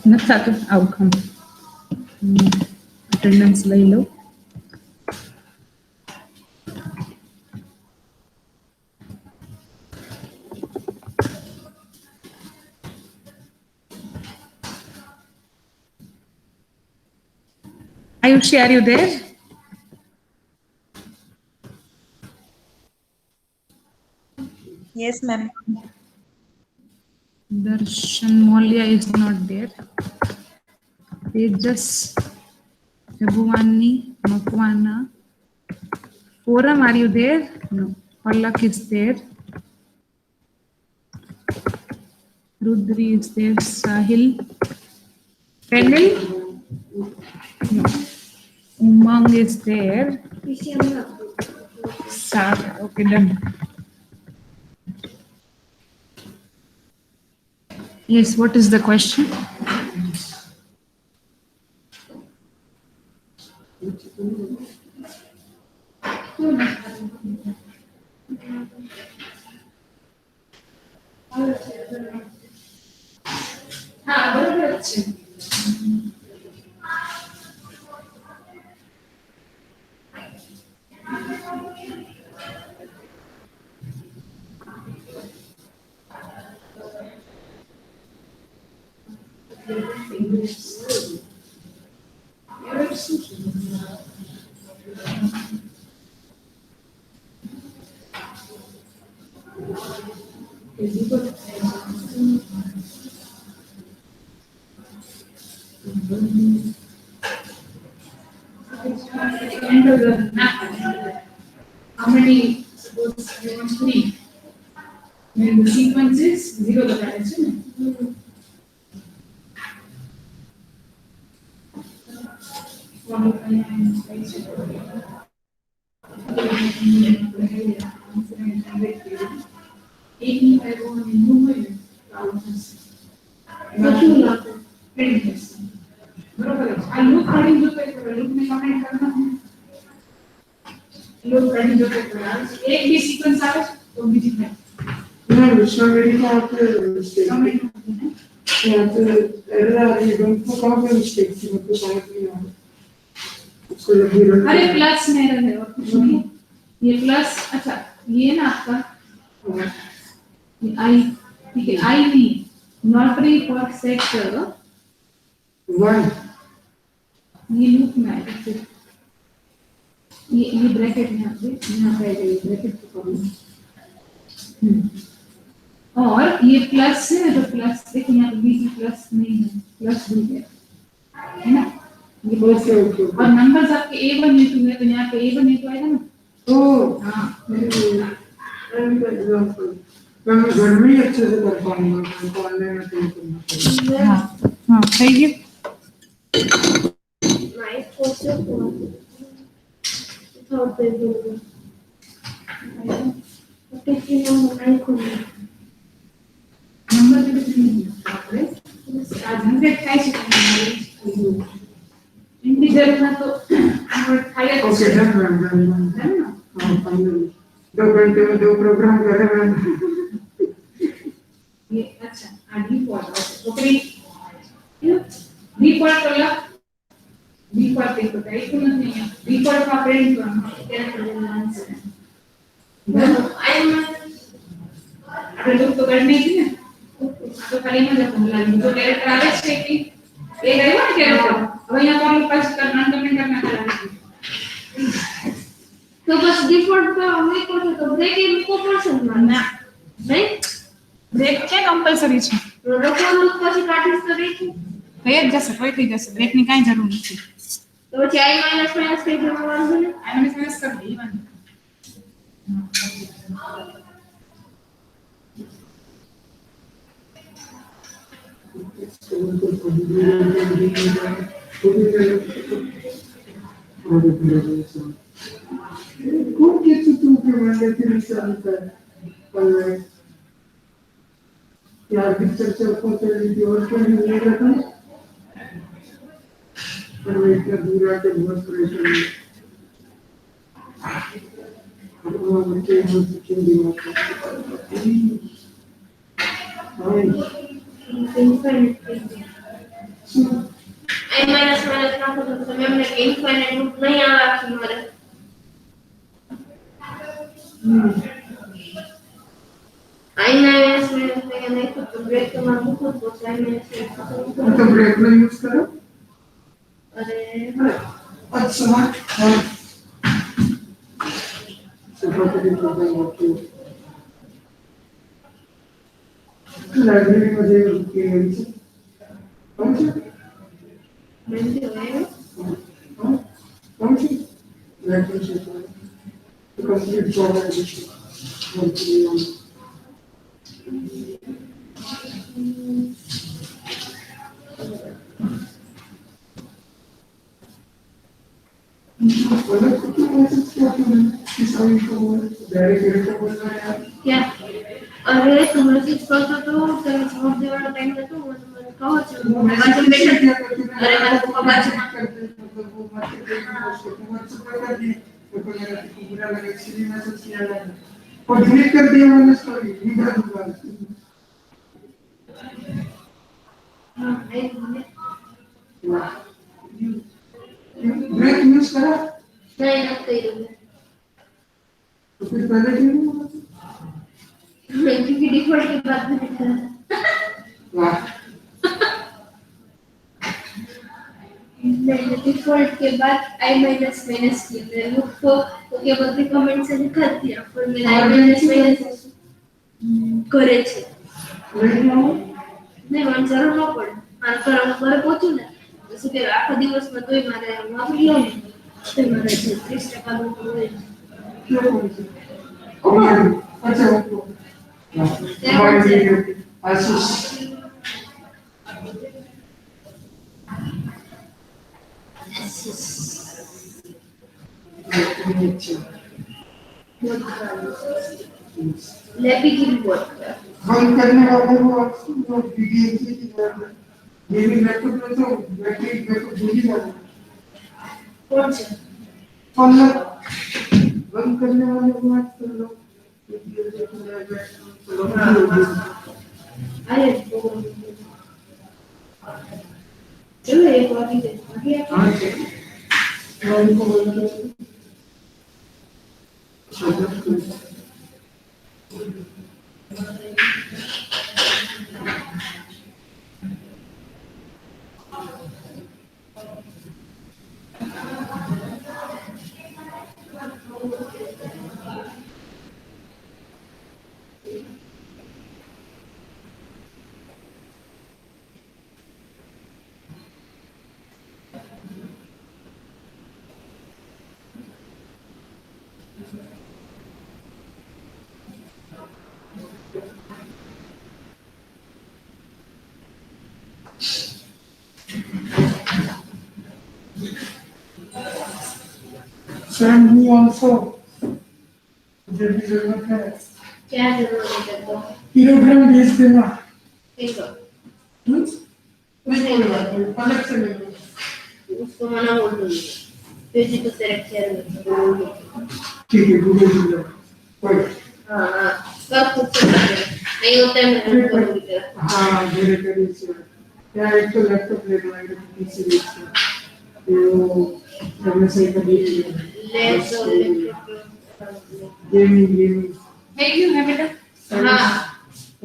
Not that outcome. Attendance लई लो. Ayushi, are you there? Yes, ma'am. Darshan Mollia is not there. Tejas, Jabuvani, Makwana. Forum, are you there? No. Pallak is there. Rudri is there. Sahil. Pendle? No. Umang is there. Saga. Okay, done. Yes, what is the question? How many? Suppose you want 3. When the sequence is 0 the print बरोबर आहे आ loop काढून जो paper loop में comment करना है loop काढून जो paper एक भी सीक्वेंस आवे तो बीजी में नहीं विश्व मेरी का आपके कमेंट होती है यहाँ पे एरर आ रही है तो कहाँ पे मिस्टेक थी मुझको समझ नहीं आ रहा उसको जब भी रन अरे प्लस में एरर है और कुछ नहीं ये प्लस अच्छा ये ना आपका ये आई ठीक है आई नहीं नॉट फॉर सेक्टर वन ये लूप में आएगा फिर ये ब्रैकेट में यहाँ पे आएगा ये ब्रैकेट को करूँ और ये प्लस है तो प्लस देखिए यहाँ पे बीच में प्लस नहीं है प्लस भूल गया है ना ये बहुत से और नंबर्स आपके A1 A2 है तो यहाँ पे A1 A2 आएगा ना तो हाँ मैं घर में ही अच्छे से कर पाऊंगा तो ऑनलाइन में तो करना पड़ेगा हाँ हाँ सही है नाइस पोस्टर थॉट दे दो ओके कि हम नहीं खोलेंगे नंबर भी नहीं है आज 100 काय शिकणार इंटीजर ना तो हायर ओके डन है ना हाँ फाइनली 2 घंटे में 2 प्रोग्राम कर रहे हैं ये अच्छा डिफॉल्ट ओके डिफॉल्ट वाला डिफॉल्ट एक होता है एक नहीं है डिफॉल्ट का प्रिंट करना क्या करना आंसर आई एम अरे तो करने की ना तो खाली में जब हम लाएंगे तो कैरेक्टर आवे है कि ये गए ना कैरेक्टर अब यहाँ पर हम लोग पास करना कमेंट करना करेंगे तो बस डिफॉल्ट का हमें को तो ब्रेक इन को पर्सन ना नहीं ब्रेक क्या कंपलसरी છે રફો લૂપ પછી કાઢી કરી છે કઈ જ જશે કોઈ થઈ જશે બ્રેક ની કાઈ જરૂર નથી તો પછી i માઈનસ માઈનસ કઈ જવાનું ને આને મેસ કરી દે વાંધો Como que tu que manda que ele sabe para यार पिक्चर से ऊपर चली थी और क्या नहीं रहा था पर मैं इतना दूर आके बहुत परेशान हूँ अब मुझे बहुत चिंता दिमाग i માઈનસ માઈનસ નાખો તો તમે એમને ઇન્ફાઇનાઇટ લૂપ નહીં આવે મારે i માઈનસ માઈનસ મેં નહીં તો બ્રેક તો માં મૂકો તો i માઈનસ तो ब्रेक में यूज करो અરે अच्छा हाँ प्रॉपर्टी प्रोग्राम होती लाइब्रेरी में जे की है कौन सी મેં જોયું कौन सी लाइब्रेरी से कंप्लीट जॉब एडिशन मतलब कुछ मैसेज क्या तुमने किस आई को डायरेक्ट बोलना है क्या अरे तुम मैसेज करतो तो तेरे जवाब देवाना टाइम देतो મને કહો છો બાજુ બેઠા अरे મને પપ્પा बाजू करते मतलब वो मार्केटिंग पोस्ट व्हाट्सएप कर दी तो कोई मेरा पूरा लगे सीधी मैसेज किया जाए और डिलीट कर दिया मैंने स्टोरी निकाल दूंगा हां एक मिनट ब्रेक यूज करा नहीं ना कही तो फिर पहले क्यों क्योंकि डिफॉल्ट के बाद में लिखा वाह मैंने डिफॉल्ट के बाद i माइनस माइनस किया मैंने लूप को ओके बदले कमेंट से लिखा दिया पर मेरा i माइनस माइनस करे छे नहीं मन जरूर न पड़े मारे पर घरे पहुंचू ने तो શું કે આખો દિવસ માં તોય મારે વાપરી લો ને તો મારે 30% નું હોય अच्छा आशीष लेपी की रिपोर्ट हम करने वाले वो बीडीएमसी की जरूरत गेमिंग लैपटॉप में तो बैटरी बैकअप जल्दी जाता है। कौन सा ऑनलाइन रन करने वाले को मत कर लो। अरे चलो एक और ही दे हाँ ठीक है। मैं उनको बोलता हूँ। Send me also. मुझे भी जरूरत है। क्या जरूरत है तो किलोग्राम भेज देना। ठीक है नहीं बोलूँगा, अलग से ले लो। उसको मना बोल दूंगी फिर जी तो सेलेक्ट किया ठीक है, गूगल जी लो। कोई हाँ हाँ सब कुछ से कर नहीं होता है मैं करूँगी तेरा हाँ मेरे करीब से क्या एक तो लैपटॉप ले लो एक तो पीसी ले लो तो मैं सही कर gaming Hey, you have it. हाँ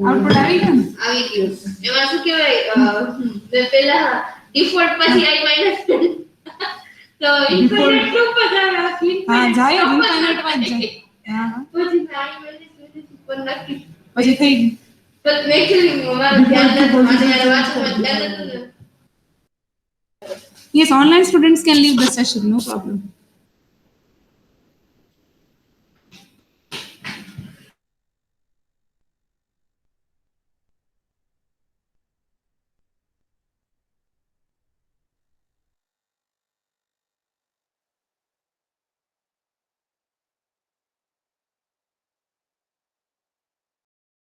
Output આવી ગયું ને? આવી ગયું એમાં શું કહેવાય મેં પહેલા ડિફોલ્ટ પછી આઈ માઈનસ તો ઇન્ફિનિટ ઉપર આવે હા જાય જ ઇન્ફાઇનાઇટ માં જ જાય. હા હા પછી મેં આઈ માઈનસ ઉપર નાખી પછી થઈ ગયું. પણ એકચ્યુઅલી મારું ધ્યાન નતું મને યાર વાંચવામાં ધ્યાન નતું ને Yes, online students can leave the session, no problem.